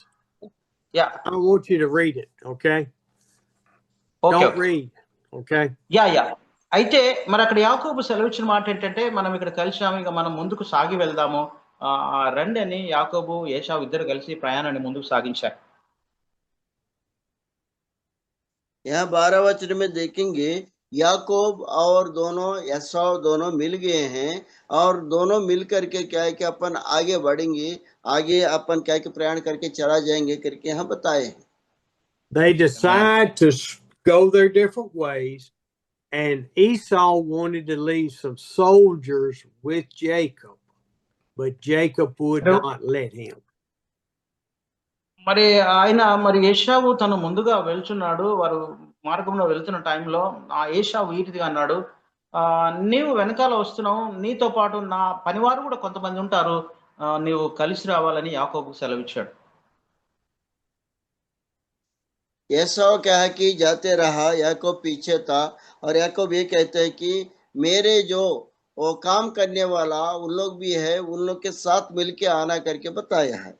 Speaker 6: Yeah.
Speaker 2: I want you to read it, okay? Don't read, okay?
Speaker 6: Yeah. అయితే మరి అక్కడ యాకోబు సెలవిచ్చిన మాట ఏంటంటే, మనం ఇక్కడ కలిసాము, ఇక మనం ముందుకు సాగి వెళ్దాము రండి అని యాకోబు, ఏశావు ఇద్దరు కలిసి ప్రయాణాన్ని ముందుకు సాగించారు.
Speaker 3: यहाँ 12 वचन में देखेंगे याकूब और दोनों एसाव दोनों मिल गए हैं और दोनों मिल करके क्या है कि अपन आगे बढ़ेंगे, आगे अपन क्या है कि प्रयाण करके चला जाएंगे करके यहाँ बताए.
Speaker 2: They decide to go their different ways, and Esau wanted to leave some soldiers with Jacob, but Jacob would not let him.
Speaker 6: మరి ఏశావు తను ముందుగా వెళ్తున్నాడు, వారు మార్గంలో వెళ్తున్న టైంలో ఆ ఏశావు ఈ రీతిగా అన్నాడు, నీవు వెనకాల వస్తున్నావు, నీతో పాటు నా పనివారు కూడా కొంతమంది ఉంటారు, నీవు కలిసి రావాలని యాకోబుకు సెలవిచ్చాడు.
Speaker 3: एसाव क्या है कि जाते रहा, याकूब पीछे था, और याकूब ये कहते हैं कि मेरे जो वो काम करने वाला उन लोग भी है, उन लोग के साथ मिलके आना करके बताया है।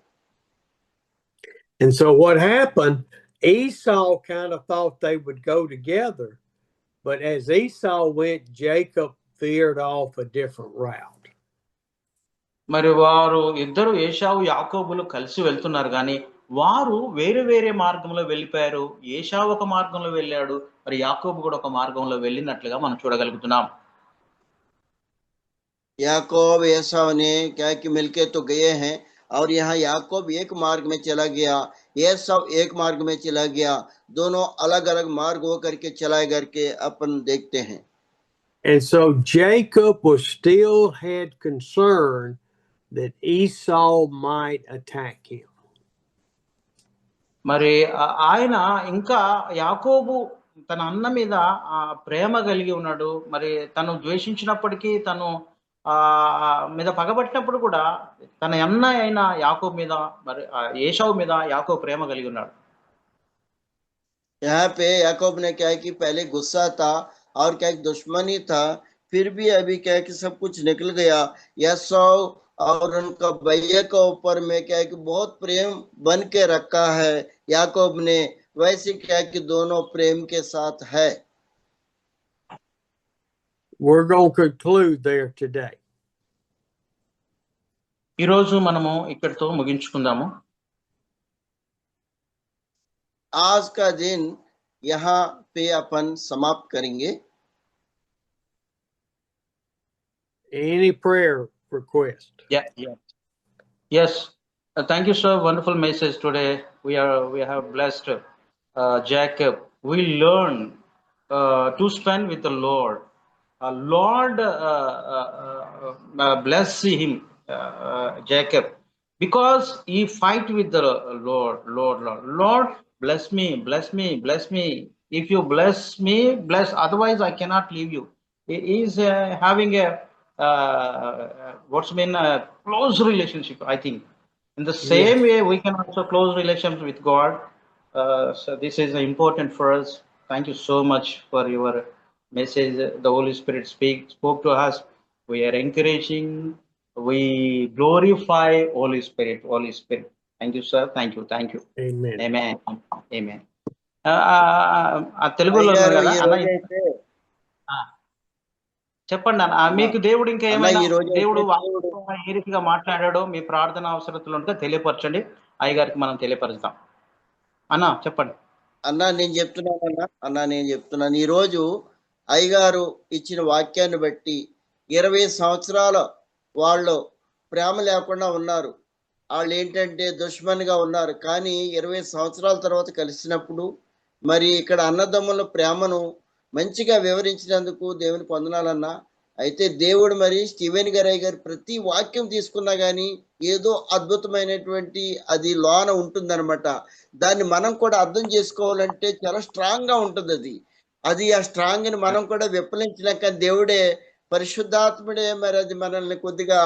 Speaker 2: And so what happened, Esau kind of thought they would go together, but as Esau went, Jacob veered off a different route.
Speaker 6: మరి వారు ఇద్దరు ఏశావు యాకోబులు కలిసి వెళ్తున్నారు కానీ వారు వేరే వేరే మార్గంలో వెళ్ళిపోయారు. ఏశావు ఒక మార్గంలో వెళ్ళాడు, మరి యాకోబు కూడా ఒక మార్గంలో వెళ్ళినట్లుగా మనం చూడగలుగుతున్నాం.
Speaker 3: याकूब एसाव ने क्या कि मिलके तो गए हैं, और यहाँ याकूब एक मार्ग में चला गया, एसाव एक मार्ग में चला गया, दोनों अलग अलग मार्ग हो करके चलाए करके अपन देखते हैं.
Speaker 2: And so Jacob was still had concern that Esau might attack him.
Speaker 6: మరి ఆయన ఇంకా యాకోబు తన అన్న మీద ప్రేమ కలిగి ఉన్నాడు. మరి తను ద్వేషించినప్పటికీ తను మీద పగబట్టినప్పుడు కూడా తన అన్న అయిన యాకోబు మీద మరి ఏశావు మీద యాకోబు ప్రేమ కలిగి ఉన్నాడు.
Speaker 3: यहाँ पे याकूब ने क्या है कि पहले गुस्सा था और क्या दुश्मनी था, फिर भी अभी क्या है कि सब कुछ निकल गया. एसाव और उनका भैया के ऊपर में क्या है कि बहुत प्रेम बन के रखा है याकूब ने, वैसे क्या है कि दोनों प्रेम के साथ है.
Speaker 2: We're going to conclude there today.
Speaker 6: ఈ రోజు మనము ఇక్కడితో ముగించుకుందాము.
Speaker 3: आज का दिन यहाँ पे अपन समाप्त करेंगे.
Speaker 2: Any prayer request?
Speaker 6: Yes. Thank you, sir. Wonderful message today. We have blessed Jacob. We learn to spend with the Lord. Lord bless him, Jacob, because he fight with the Lord. Bless me. If you bless me, bless. Otherwise, I cannot leave you. He is having a close relationship, I think. In the same way, we can also close relations with God. So this is important for us. Thank you so much for your message. The Holy Spirit spoke to us. We are encouraging. We glorify Holy Spirit. Thank you, sir. Thank you. Amen. తెలుగులో చెప్పండి అన్న, మీకు దేవుడు ఇంకా ఏమైనా దేవుడు ఏ రీతిగా మాట్లాడాడో మీ ప్రార్థన అవసరతలు ఉంటే తెలియపరచండి, అయ్యగారికి మనం తెలియపరుస్తాం. అన్న చెప్పండి.
Speaker 3: నేను చెప్తున్నాను ఈ రోజు అయ్యగారు ఇచ్చిన వాక్యాన్ని బట్టి 20 సంవత్సరాల వాళ్ళు ప్రేమ లేకుండా ఉన్నారు. వాళ్ళు ఏంటంటే దుష్మన్గా ఉన్నారు. కానీ 20 సంవత్సరాల తర్వాత కలిసినప్పుడు మరి ఇక్కడ అన్నదమ్ముల ప్రేమను మంచిగా వివరించినందుకు దేవునికి వందనాలన్నా. అయితే దేవుడు మరి స్టీవెన్ గారు ప్రతి వాక్యం తీసుకున్నా కానీ ఏదో అద్భుతమైనటువంటి అది లోన ఉంటుందన్నమాట. దాన్ని మనం కూడా అర్థం చేసుకోవాలంటే చాలా స్ట్రాంగ్ గా ఉంటుంది. అది ఆ స్ట్రాంగ్ ని మనం కూడా విప్పలించినాక దేవుడే పరిశుద్ధాత్ముడే మరి అది మనల్ని కొద్దిగా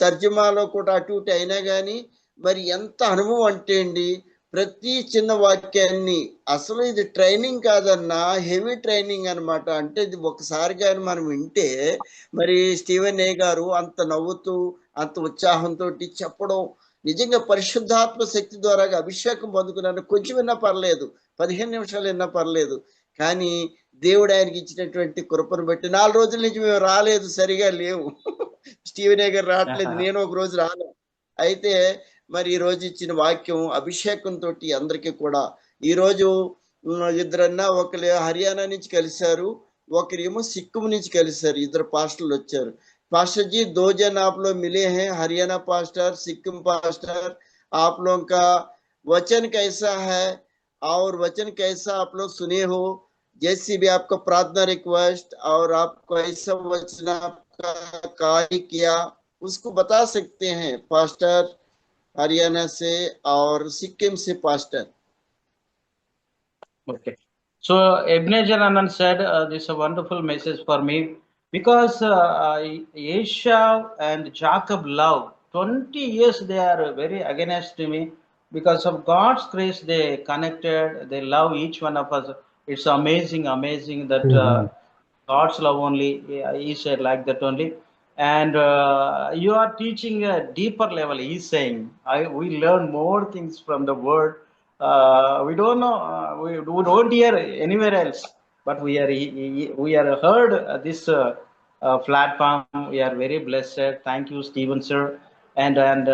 Speaker 3: తర్జుమాలో కూడా అటు ఇటు అయినా కానీ మరి ఎంత అనుభవం అంటే అండి, ప్రతి చిన్న వాక్యాన్ని అసలు ఇది ట్రైనింగ్ కాదన్నా, హెవీ ట్రైనింగ్ అనమాట. అంటే ఇది ఒకసారి కానీ మనం వింటే మరి స్టీవెన్ ఏ గారు అంత నవ్వుతూ అంత ఉత్సాహంతో చెప్పడం నిజంగా పరిశుద్ధాత్మ శక్తి ద్వారా అభిషేకం పొందుకున్నాను. కొంచెం విన్నా పర్లేదు, 15 నిమిషాలు విన్నా పర్లేదు, కానీ దేవుడు ఆయనకి ఇచ్చినటువంటి కృపను బట్టి 4 రోజుల నుంచి మేము రాలేదు, సరిగా లేవు. స్టీవెన్ ఏ గారు రావట్లేదు, నేను ఒక రోజు రాను. అయితే మరి ఈ రోజు ఇచ్చిన వాక్యం అభిషేకంతో అందరికీ కూడా ఈ రోజు ఇద్దరన్నా ఒకరు హర్యానా నుంచి కలిశారు, ఒకరేమో సిక్కిం నుంచి కలిశారు. ఇద్దరు పాస్టర్లు వచ్చారు. पास्टर जी 2 जन आप लोग मिले हैं, हरियाणा पास्टर, सिक्किम पास्टर. आप लोगों का वचन कैसा है और वचन कैसा आप लोग सुने हो, जैसी भी आपका प्रार्थना रिक्वेस्ट और आपको ऐसा वचन आपका कार्य किया उसको बता सकते हैं पास्टर हरियाणा से और सिक्किम से pastor.
Speaker 6: Okay. So Ebenezer Anand said this is a wonderful message for me. Because Esau and Jacob love 20 years, they are very against me. because of God's grace, they connected, they love each one of us. It's amazing, amazing that God's love only, he said like that only. And you are teaching a deeper level, he's saying. We learn more things from the word. We don't know, we don't hear anywhere else, but we are heard this platform. We are very blessed. Thank you, Stephen, sir. And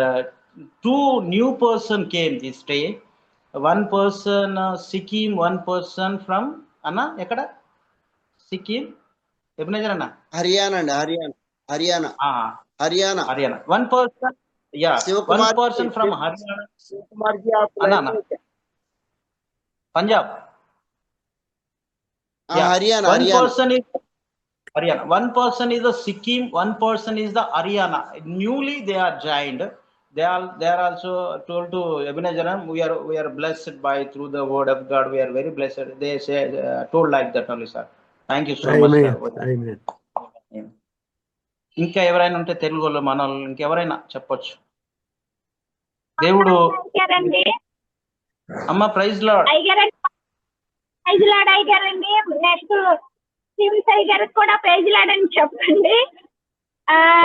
Speaker 6: two new person came this day. One person Sikkim, one person from Anna, ekada? Sikkim? Ebenezer Anna?
Speaker 3: Haryana अंడి Haryana Haryana
Speaker 6: Ah,
Speaker 3: Haryana
Speaker 6: Haryana. One person, yeah,
Speaker 3: Shiv
Speaker 6: one
Speaker 3: Kumar
Speaker 6: person from Haryana.
Speaker 3: Shiv Kumar ji आप
Speaker 6: Anna,
Speaker 3: line में
Speaker 6: Anna.
Speaker 3: हो क्या?
Speaker 6: Punjab.
Speaker 3: हाँ
Speaker 6: Yeah.
Speaker 3: Haryana
Speaker 6: One
Speaker 3: Haryana
Speaker 6: person is Haryana. One person is the Sikkim, one person is the Haryana. Newly they are joined. They are also told to Ebenezer, we are blessed by through the word of God. We are very blessed. They say told like that only, sir. Thank you so much,
Speaker 2: Amen.
Speaker 6: sir.
Speaker 2: Amen.
Speaker 6: ఇంకా ఎవరైనా ఉంటే తెలుగులో మన వాళ్ళు ఇంకెవరైనా చెప్పొచ్చు. దేవుడు
Speaker 4: అయ్యారండి
Speaker 6: అమ్మ ప్రైజ్ లార్డ్.
Speaker 4: అయ్యారండి ప్రైజ్ లాడ్ అయ్యారండి. నెక్స్ట్ స్టీవెన్స్ అయ్యారికి కూడా ప్రైజ్ లాడ్ అని చెప్పండి.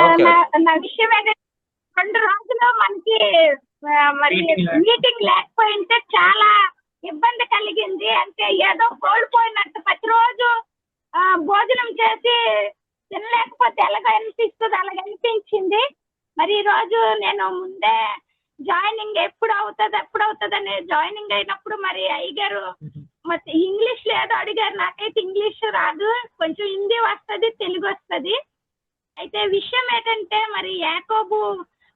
Speaker 6: Okay.
Speaker 4: నా విషయం ఏంటంటే 2 రోజులు మనకి మరి మీటింగ్ లేకపోయింటే చాలా ఇబ్బంది కలిగింది. అంటే ఏదో కోల్పోయినట్టు ప్రతిరోజు భోజనం చేసి తినలేకపోతే ఎలాగ అనిపిస్తుంది, అలాగ అనిపించింది. మరి ఈ రోజు నేను ముందే జాయినింగ్ ఎప్పుడు అవుతుంది అని జాయినింగ్ అయినప్పుడు మరి అయ్యగారు మరి ఇంగ్లీష్ లేదో అడిగారు. నాకైతే ఇంగ్లీష్ రాదు, కొంచెం హిందీ వస్తుంది, తెలుగు వస్తుంది. అయితే విషయం ఏంటంటే మరి యాకోబు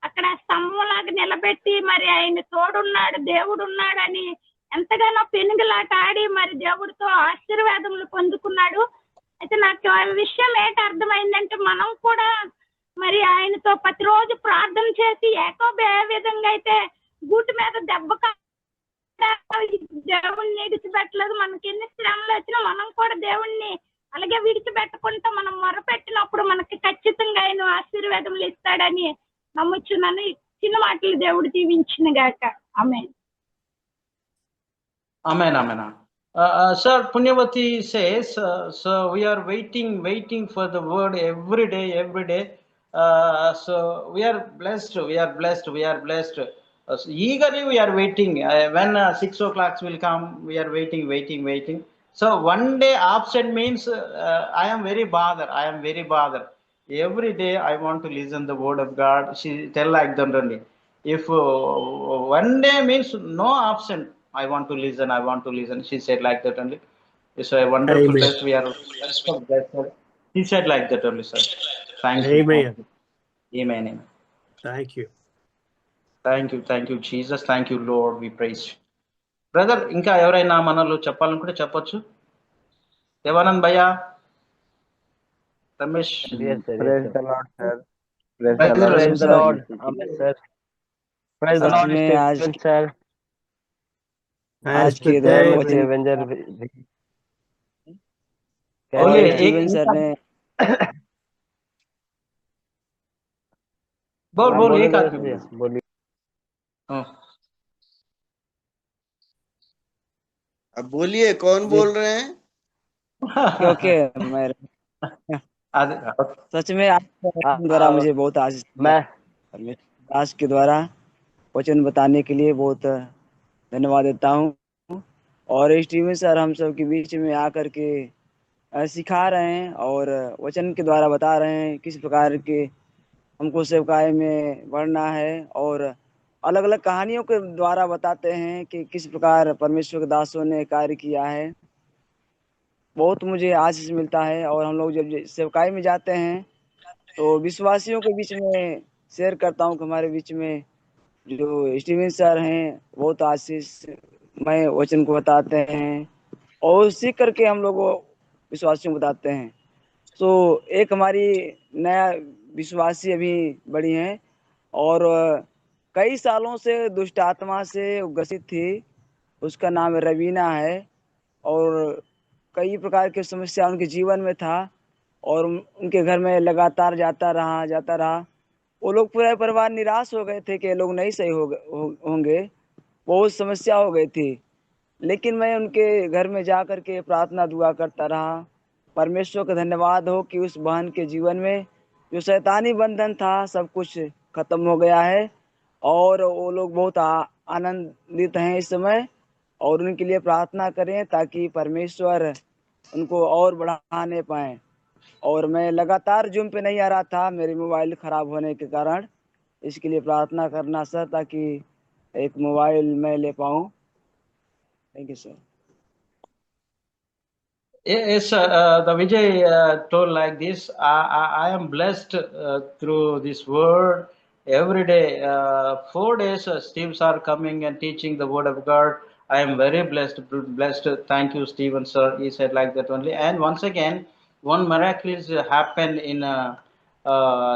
Speaker 4: అక్కడ స్తంభంలాగా నిలబెట్టి మరి ఆయన తోడున్నాడు, దేవుడు ఉన్నాడని ఎంతగానో పెనుగులాట ఆడి మరి దేవుడితో ఆశీర్వాదములు పొందుకున్నాడు. అయితే నాకు ఆ విషయం ఏంటి అర్థమైందంటే మనం కూడా మరి ఆయనతో ప్రతిరోజు ప్రార్థన చేసి యాకోబు ఏ విధంగా అయితే గూటి మీద దెబ్బ దేవుణ్ణి విడిచిపెట్టలేదు. మనకి ఎన్ని శ్రమలు వచ్చినా మనం కూడా దేవుణ్ణి అలాగే విడిచిపెట్టకుండా మనం మొరపెట్టినప్పుడు మనకి ఖచ్చితంగా ఆయన ఆశీర్వాదములు ఇస్తాడని నమ్ముచున్నాను. చిన్న మాటలు దేవుడు దీవించిన గాక. ఆమేన్.
Speaker 6: Amen, amen. Sir, Punyavati says, so we are waiting for the word every day. So we are blessed. So eagerly we are waiting. When 6 o'clock will come, we are waiting. So one day absent means I am very bothered. Every day I want to listen the word of God. She tell like that only. If one day means no absent, I want to listen. She said like that only. It's a wonderful
Speaker 2: Amen.
Speaker 6: blessed. We are so blessed. She said like that only, sir. Thank
Speaker 2: Amen.
Speaker 6: you. Amen.
Speaker 2: Thank you.
Speaker 6: Thank you, Jesus. Thank you, Lord. We praise you. Brother, ఇంకా ఎవరైనా మనలో చెప్పాలనుకుంటే చెప్పొచ్చు. దేవానంద్ భయ్య, Ramesh.
Speaker 7: Yes, sir.
Speaker 8: Praise the Lord, sir. Praise the
Speaker 6: Praise
Speaker 8: Lord.
Speaker 7: Praise the Lord. Amen, sir. Praise the
Speaker 8: such
Speaker 7: Lord,
Speaker 8: में आज
Speaker 7: Stephen, sir.
Speaker 2: As
Speaker 8: के
Speaker 2: today,
Speaker 8: दौर
Speaker 7: Timothy
Speaker 8: में
Speaker 7: Avenger.
Speaker 8: और
Speaker 6: बोलिए,
Speaker 8: स्टीवन सर ने
Speaker 6: बोल एक
Speaker 7: बोलो,
Speaker 6: आदमी
Speaker 7: yes, बोलिए.
Speaker 6: हाँ।
Speaker 3: अब बोलिए कौन बोल रहे हैं?
Speaker 8: क्योंकि मैं सच में आपके द्वारा मुझे बहुत आशीष
Speaker 7: मैं
Speaker 8: दास के द्वारा वचन बताने के लिए बहुत धन्यवाद देता हूँ। और स्टीवन सर हम सब के बीच में आकर के सिखा रहे हैं और वचन के द्वारा बता रहे हैं किस प्रकार के हमको सेवकाई में बढ़ना है, और अलग अलग कहानियों के द्वारा बताते हैं कि किस प्रकार परमेश्वर के दासों ने कार्य किया है। बहुत मुझे आशीष मिलता है। और हम लोग जब सेवकाई में जाते हैं तो विश्वासियों के बीच में शेयर करता हूँ कि हमारे बीच में जो स्टीवन सर हैं बहुत आशीषमय वचन को बताते हैं और सीख करके हम लोग विश्वासियों को बताते हैं। तो एक हमारी नया विश्वासी अभी बड़ी हैं और कई सालों से दुष्ट आत्मा से ग्रसित थी। उसका नाम रवीना है और कई प्रकार की समस्या उनके जीवन में था और उनके घर में लगातार जाता रहा। वो लोग पूरा परिवार निराश हो गए थे कि ये लोग नहीं सही होंगे। बहुत समस्या हो गई थी, लेकिन मैं उनके घर में जा कर के प्रार्थना दुआ करता रहा। परमेश्वर का धन्यवाद हो कि उस बहन के जीवन में जो शैतानी बंधन था सब कुछ खत्म हो गया है, और वो लोग बहुत आनंदित हैं इस समय, और उनके लिए प्रार्थना करें ताकि परमेश्वर उनको और बढ़ाने पाए। और मैं लगातार जूम पे नहीं आ रहा था, मेरी मोबाइल खराब होने के कारण, इसके लिए प्रार्थना करना सर, ताकि एक मोबाइल मैं ले पाऊँ। Thank you sir.
Speaker 6: Yes, the Vijay told like this. I am blessed through this word every day. 4 days, Steve's are coming and teaching the word of God. I am very blessed. Thank you, Stephen, sir. He said like that only. And once again, one miracle is happened in a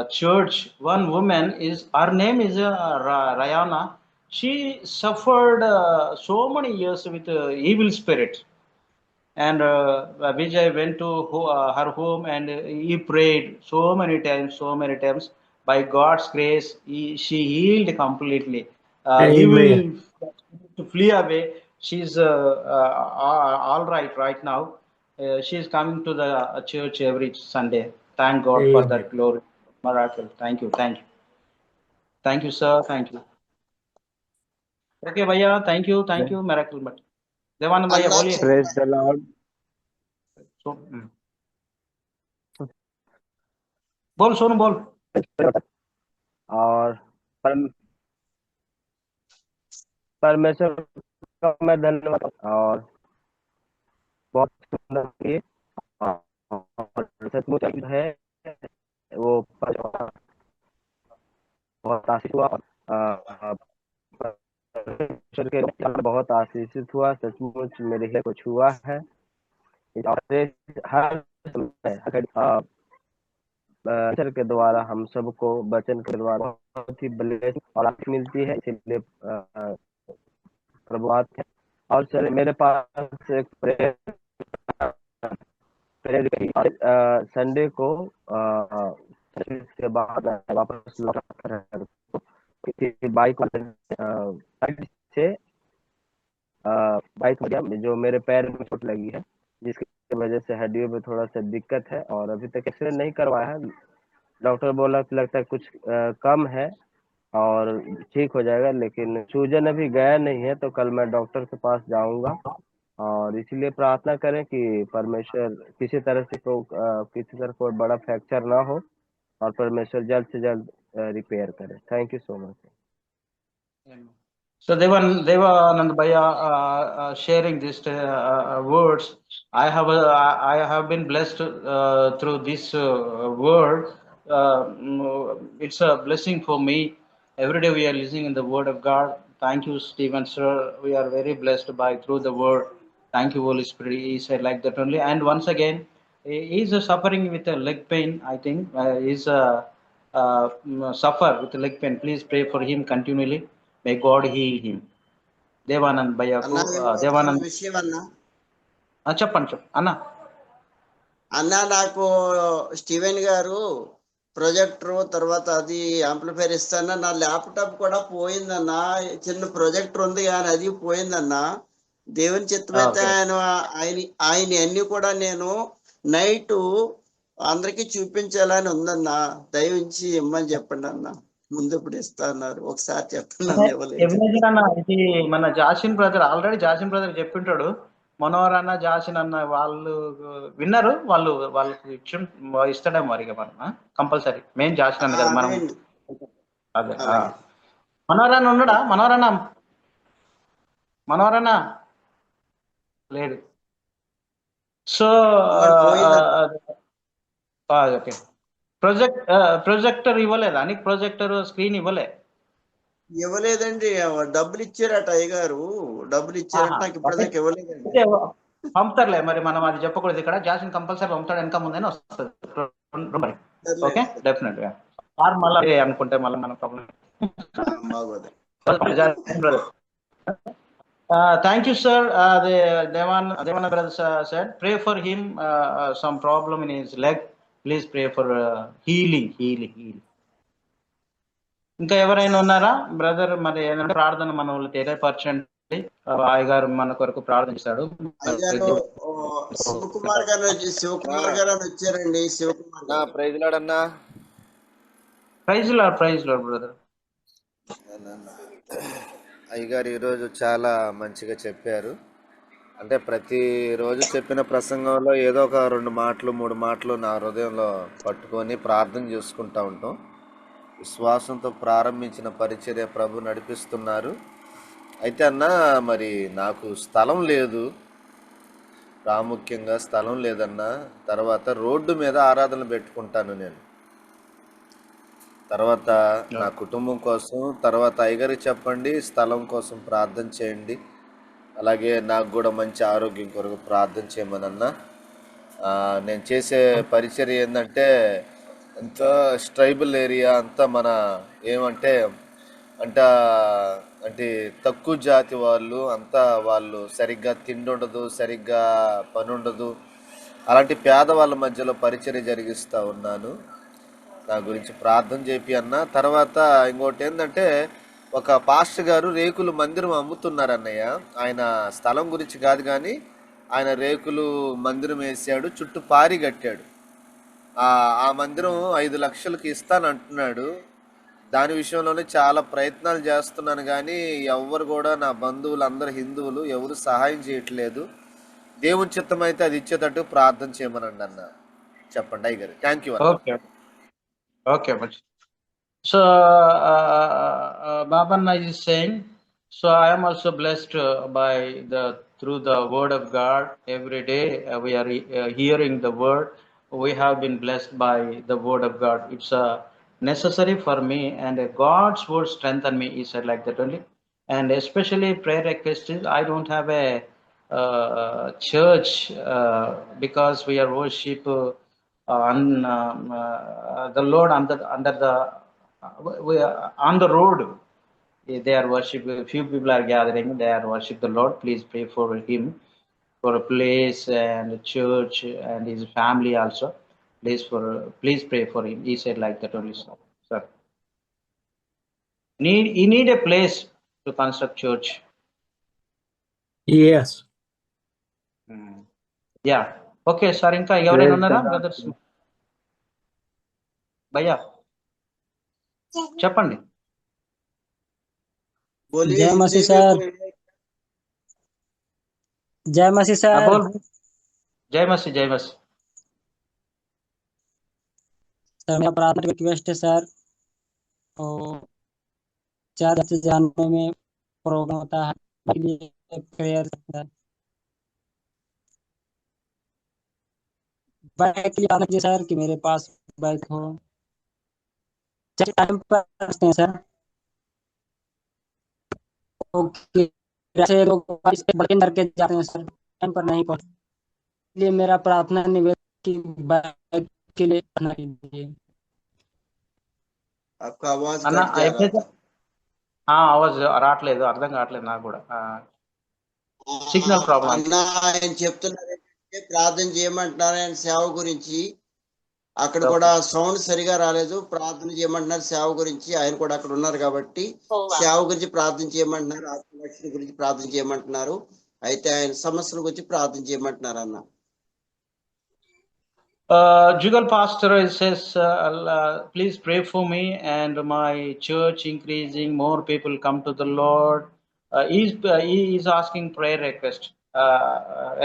Speaker 6: church. One woman is, her name is Rayana. She suffered so many years with evil spirit. And Vijay went to her home and he prayed so many times. By God's grace, she healed completely. He will
Speaker 2: Amen.
Speaker 6: to flee away. She's all right now. She's coming to the church every Sunday. Thank God for
Speaker 2: Amen.
Speaker 6: that glory, miracle. Thank you, sir. Thank you. Okay, भैया, thank you, miracle. But Devanand भैया
Speaker 3: अन्ना
Speaker 6: बोलिए.
Speaker 8: Praise the Lord.
Speaker 6: बोल सोनू बोल।
Speaker 7: और परमेश्वर का मैं धन्यवाद, और बहुत सुंदर किए, और सचमुच है वो बहुत आशीष हुआ, परमेश्वर के बहुत आशीषित हुआ, सचमुच मेरे हृदय को छुआ है। हर वचन के द्वारा हम सबको वचन के द्वारा बहुत ही ब्लेसिंग और आशीष मिलती है, इसलिए प्रभुवाद है। और सर मेरे पास एक प्रेयर संडे को के बाद वापस लौटा किसी बाइक से बाइक जो मेरे पैर में चोट लगी है, जिसकी वजह से हड्डियों में थोड़ा सा दिक्कत है, और अभी तक एक्सरे नहीं करवाया है। डॉक्टर बोला कि लगता है कुछ कम है और ठीक हो जाएगा, लेकिन सूजन अभी गया नहीं है, तो कल मैं डॉक्टर के पास जाऊंगा। और इसीलिए प्रार्थना करें कि परमेश्वर किसी तरह कोई बड़ा फ्रैक्चर ना हो, और परमेश्वर जल्द से जल्द रिपेयर करे। Thank you so much.
Speaker 6: So Devanand Bhaiya sharing these words. I have been blessed through this word. It's a blessing for me. Every day we are listening in the word of God. Thank you, Stephen sir. We are very blessed through the word. Thank you, Holy Spirit. He said like that only. And once again, he is suffering with a leg pain. I think he's suffer with leg pain. Please pray for him continually. May God heal him. Devanand భయ్యకు దేవానంద్
Speaker 3: విషయం అన్నా
Speaker 6: చెప్పండి అన్న.
Speaker 3: అన్నా నాకు Steven గారు projector తర్వాత అది యాంప్లిఫైర్ ఇస్తానా, నా ల్యాప్టాప్ కూడా పోయిందన్నా. చిన్న ప్రొజెక్టర్ ఉంది కానీ అది పోయిందన్నా. దేవుని చిత్తమైతే ఆయన అన్ని కూడా నేను నైట్ అందరికి చూపించాలని ఉందన్నా. దయవించి ఇమ్మని చెప్పండి అన్న. ముందు ఇప్పుడు ఇస్తా అన్నారు, ఒకసారి చెప్తున్నాను.
Speaker 6: ఇది మన జాసిన్ బ్రదర్, ఆల్రెడీ జాసిన్ బ్రదర్ చెప్పింటాడు. మనోహర్ అన్న, జాసిన్ అన్న వాళ్ళు విన్నారు, వాళ్ళకి ఇస్తాడే మరి మనం కంపల్సరీ. మెయిన్ జాసిన్ అన్న కదా మనం. అదే మనోహర్ అన్న ఉన్నాడా? మనోహర్ అన్న లేడు. సో ఓకే, ప్రొజెక్టర్ ఇవ్వలేదా నీకు? ప్రొజెక్టర్ స్క్రీన్
Speaker 3: ఇవ్వలేదండి. డబ్బులు ఇచ్చారట అయ్యగారు, డబ్బులు ఇచ్చారట. నాకు ఇప్పటిదాకా ఇవ్వలేదండి.
Speaker 6: పంపుతారులే మరి, మనం అది చెప్పకూడదు ఇక్కడ. జాసిన్ కంపల్సరీ పంపుతాడు, వెనక ముందైనా వస్తుంది. ఓకే, డెఫినెట్ గా. మళ్ళీ అనుకుంటే మళ్ళీ మన problem. Thank you, sir. Devan brother said, pray for him. Some problem in his leg. Please pray for healing. ఇంకా ఎవరైనా ఉన్నారా బ్రదర్? మరి ఏదైనా ప్రార్థన మన వాళ్ళు తెలియపరచండి. అయ్యగారు మన కొరకు ప్రార్థిస్తాడు.
Speaker 3: అయ్యారు శివకుమార్ గారు అని వచ్చారండి. శివకుమార్ గారు.
Speaker 10: ప్రైజ్ లాడన్నా.
Speaker 6: Praise lord brother.
Speaker 10: అయ్యగారు ఈరోజు చాలా మంచిగా చెప్పారు. అంటే ప్రతిరోజు చెప్పిన ప్రసంగంలో ఏదో ఒక 2 మాటలు 3 మాటలు నా హృదయంలో పట్టుకొని ప్రార్థన చేసుకుంటా ఉంటాం. విశ్వాసంతో ప్రారంభించిన పరిచర్య ప్రభు నడిపిస్తున్నారు. అయితే అన్న, మరి నాకు స్థలం లేదు, ప్రాముఖ్యంగా స్థలం లేదన్నా. తర్వాత రోడ్డు మీద ఆరాధన పెట్టుకుంటాను నేను. తర్వాత నా కుటుంబం కోసం, తర్వాత అయ్యగారికి చెప్పండి స్థలం కోసం ప్రార్థన చేయండి, అలాగే నాకు కూడా మంచి ఆరోగ్యం కొరకు ప్రార్థన చేయమనన్నా. నేను చేసే పరిచర్య ఏంటంటే అంతా ట్రైబల్ ఏరియా, అంతా మన ఏమంటే అంటే తక్కువ జాతి వాళ్ళు, అంతా వాళ్ళు సరిగ్గా తిండి ఉండదు, సరిగ్గా పని ఉండదు, అలాంటి పేదవాళ్ళ మధ్యలో పరిచర్య జరిగిస్తూ ఉన్నాను. నా గురించి ప్రార్థన చేపి అన్న. తర్వాత ఇంకోటి ఏంటంటే, ఒక పాస్టర్ గారు రేకులు మందిరం అమ్ముతున్నారు అన్నయ్య. ఆయన స్థలం గురించి కాదు కానీ ఆయన రేకులు మందిరం వేసాడు, చుట్టూ పారి కట్టాడు. ఆ మందిరం 5 లక్షలకి ఇస్తానంటున్నాడు. దాని విషయంలోనే చాలా ప్రయత్నాలు చేస్తున్నాను కానీ ఎవరు కూడా, నా బంధువులు అందరు హిందువులు, ఎవరు సహాయం చేయట్లేదు. దేవుని చిత్తం అయితే అది ఇచ్చేటట్టు ప్రార్థన చేయమనండి అన్న. చెప్పండి అయ్యగారు. Thank you.
Speaker 6: Okay, but so Babanna is saying, so I am also blessed through the word of God. Every day we are hearing the word. We have been blessed by the word of God. It's necessary for me, and God's word strengthen me. He said like that only. And especially prayer request is, I don't have a church because we are worship on the Lord under the we are on the road. They are worship. Few people are gathering. They are worship the Lord. Please pray for him, for a place and a church and his family also. Please pray for him. He said like that only, sir. He need a place to construct church.
Speaker 2: Yes.
Speaker 6: Yeah. Okay, sir. Inka ఎవరైనా ఉన్నారా brothers? భయ్యా చెప్పండి.
Speaker 11: जय मसीह sir. जय मसीह sir.
Speaker 6: जय मसीह. जय मसीह
Speaker 11: sir. मेरा प्रार्थना रिक्वेस्ट है सर, और चर्च जाने में प्रॉब्लम होता है, प्रेयर बाइक के लिए सर कि मेरे पास बाइक हो, टाइम पर हैं सर. ओके, ऐसे लोग बर्तन करके जाते हैं सर, टाइम पर नहीं पहुंचते. इसलिए मेरा प्रार्थना निवेदन की बाइक के लिए प्रार्थना कीजिए.
Speaker 3: आपका आवाज
Speaker 6: అన్న అయిపోయింది. ఆవాజ్ రావట్లేదు, అర్థం కావట్లేదు నాకు కూడా. Signal problem.
Speaker 3: అన్న ఆయన చెప్తున్నారు ప్రార్థన చేయమంటున్నారు ఆయన సేవ గురించి. అక్కడ కూడా సౌండ్ సరిగా రాలేదు. ప్రార్థన చేయమంటున్నారు సేవ గురించి. ఆయన కూడా అక్కడ ఉన్నారు కాబట్టి సేవ గురించి ప్రార్థన చేయమంటున్నారు, ఆత్మరక్షణ గురించి ప్రార్థన చేయమంటున్నారు. అయితే ఆయన సమస్యల గురించి ప్రార్థన చేయమంటున్నారు అన్న.
Speaker 6: Jugal pastor says, please pray for me and my church increasing, more people come to the Lord. He is asking prayer request.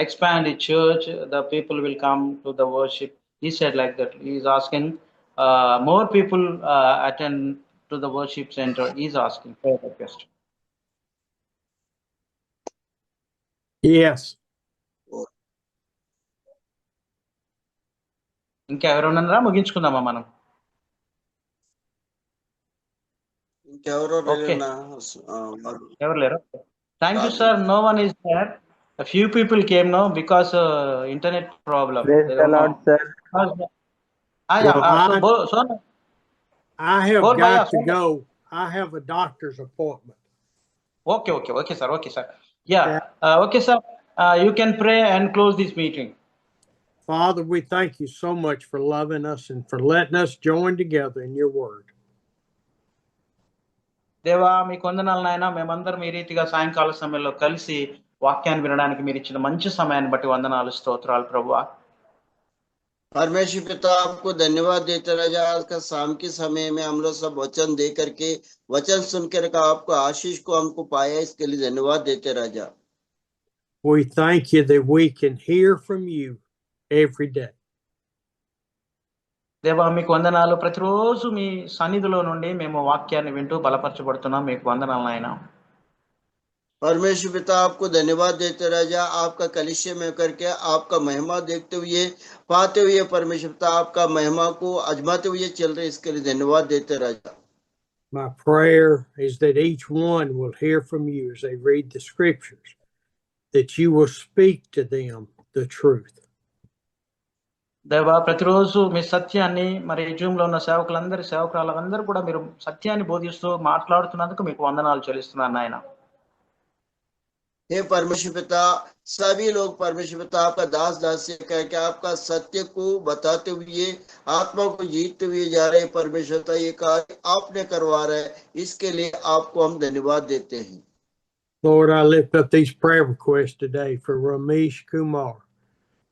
Speaker 6: Expand the church, the people will come to the worship. He said like that. He is asking more people attend to the worship center. He is asking prayer request.
Speaker 2: Yes.
Speaker 6: ఇంకా ఎవరున్నారా? ముగించుకుందామా మనం?
Speaker 3: ఇంకెవరో
Speaker 6: ఎవరు లేరు? Thank you sir. No one is there. A few people came now because internet problem.
Speaker 8: Praise the Lord, sir.
Speaker 2: I have got to go. I have a doctor's appointment.
Speaker 6: Okay, sir. Yeah. Okay, sir. You can pray and close this meeting.
Speaker 2: Father, we thank you so much for loving us and for letting us join together in your word.
Speaker 6: దేవా మీకు వందనాలు నాయన, మేమందరం ఈ రీతిగా సాయంకాల సమయంలో కలిసి వాక్యాన్ని వినడానికి మీరు ఇచ్చిన మంచి సమయాన్ని బట్టి వందనాలు, స్తోత్రాలు ప్రభువా.
Speaker 3: परमेश्वर पिता आपको धन्यवाद देते राजा, आज का शाम के समय में हम लोग सब वचन दे करके वचन सुनकर का आपको आशीष को हमको पाया, इसके लिए धन्यवाद देते राजा।
Speaker 2: We thank you that we can hear from you every day.
Speaker 6: దేవా మీకు వందనాలు, ప్రతిరోజు మీ సన్నిధిలో నుండి మేము వాక్యాన్ని వింటూ బలపరచబడుతున్నాం, మీకు వందనాలు నాయన.
Speaker 3: परमेश्वर पिता आपको धन्यवाद देते राजा, आपका कलिशे में करके आपका महिमा देखते हुए पाते हुए परमेश्वर पिता आपका महिमा को आजमाते हुए चल रहे, इसके लिए धन्यवाद देते राजा।
Speaker 2: My prayer is that each one will hear from you as they read the scriptures, that you will speak to them the truth.
Speaker 6: దేవా ప్రతిరోజు మీ సత్యాన్ని, మరి జూమ్ లో ఉన్న సేవకురాలందరూ కూడా మీరు సత్యాన్ని బోధిస్తూ మాట్లాడుతున్నందుకు మీకు వందనాలు చెల్లిస్తున్నాను నాయన.
Speaker 3: हे परमेश्वर पिता, सभी लोग परमेश्वर पिता आपका दास दासी कह के आपका सत्य को बताते हुए आत्मा को जीतते हुए जा रहे परमेश्वर पिता, ये कार्य आपने करवा रहे हैं, इसके लिए आपको हम धन्यवाद देते हैं।
Speaker 2: Lord, I lift up these prayer requests today for Ramesh Kumar.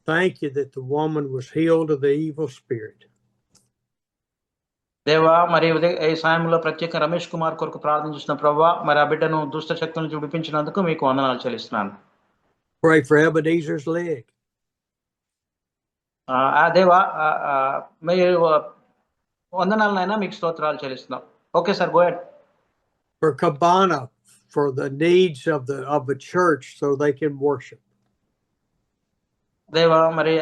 Speaker 2: Thank you that the woman was healed of the evil spirit.
Speaker 6: దేవా మరి ఈ సమయంలో ప్రత్యేక రమేష్ కుమార్ కొరకు ప్రార్థన చేసిన ప్రభువా, మరి ఆ బిడ్డను దుష్ట శక్తుల నుంచి విడిపించినందుకు మీకు వందనాలు చెల్లిస్తున్నాను.
Speaker 2: Pray for Ebenezer's leg.
Speaker 6: దేవా మీరు వందనాలనైనా మీకు స్తోత్రాలు చెల్లిస్తున్నాం. Okay sir, go head.
Speaker 2: For Cabana, for the needs of the church so they can worship.
Speaker 6: దేవా మరి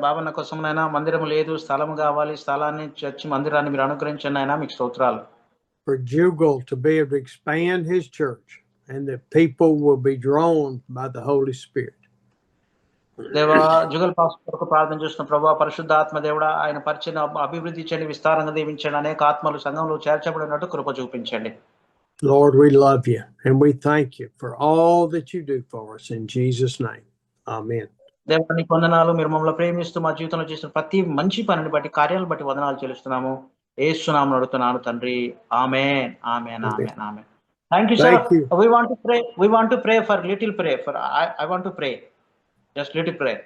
Speaker 6: బాబన్న కోసంనైనా మందిరం లేదు, స్థలం కావాలి, స్థలాన్ని చర్చి మందిరాన్ని మీరు అనుగ్రహించండి అయినా మీకు స్తోత్రాలు.
Speaker 2: For Jugal to be able to expand his church and that people will be drawn by the Holy Spirit.
Speaker 6: దేవా జుగల్ పాస్టర్ కొరకు ప్రార్థన చేస్తున్న ప్రభువా, పరిశుద్ధాత్మ దేవుడా ఆయన పరిచయం అభివృద్ధి చేయండి, విస్తారంగా దీవించండి, అనేక ఆత్మలు సంఘంలో చేర్చబడినట్టు కృప చూపించండి.
Speaker 2: Lord, we love you and we thank you for all that you do for us in Jesus' name. Amen.
Speaker 6: దేవా నీకు వందనాలు, మీరు మమ్మల్ని ప్రేమిస్తూ మా జీవితంలో చేసిన ప్రతి మంచి పనిని బట్టి, కార్యాలను బట్టి వందనాలు చెల్లిస్తున్నాము. యేసు నామమున అడుగుతున్నాను తండ్రి, ఆమేన్, ఆమేన్, ఆమేన్, ఆమేన్. Thank you, sir. We want to pray for little prayer. I want to pray. Just little prayer.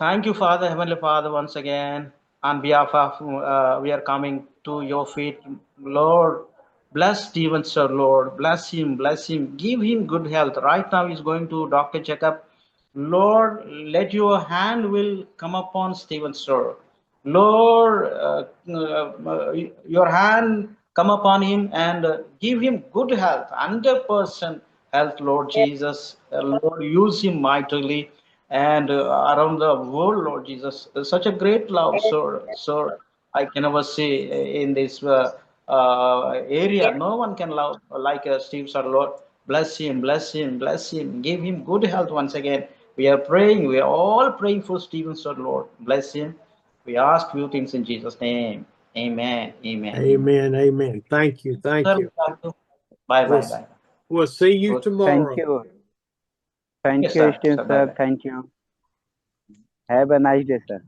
Speaker 6: Thank you, Father, Heavenly Father, once again on behalf of we are coming to your feet, Lord. Bless Stephen, sir, Lord. Bless him, give him good health. Right now he's going to doctor checkup. Lord, let your hand will come upon Stephen, sir. Lord, your hand come upon him and give him good health, 100% health, Lord Jesus. Lord, use him mightily and around the world, Lord Jesus. Such a great love, sir. I can never see in this area. No one can love like Steve, sir, Lord. Bless him. Give him good health once again. We are praying. We are all praying for Stephen, sir, Lord. Bless him. We ask few things in Jesus' name. Amen.
Speaker 2: Amen. Thank you.
Speaker 6: Sir, bye.
Speaker 2: We'll see you tomorrow.
Speaker 8: Thank
Speaker 6: Yes,
Speaker 8: you,
Speaker 6: sir.
Speaker 8: Steve,
Speaker 6: Sir,
Speaker 8: sir.
Speaker 6: bye.
Speaker 8: Thank you. Have a nice day, sir.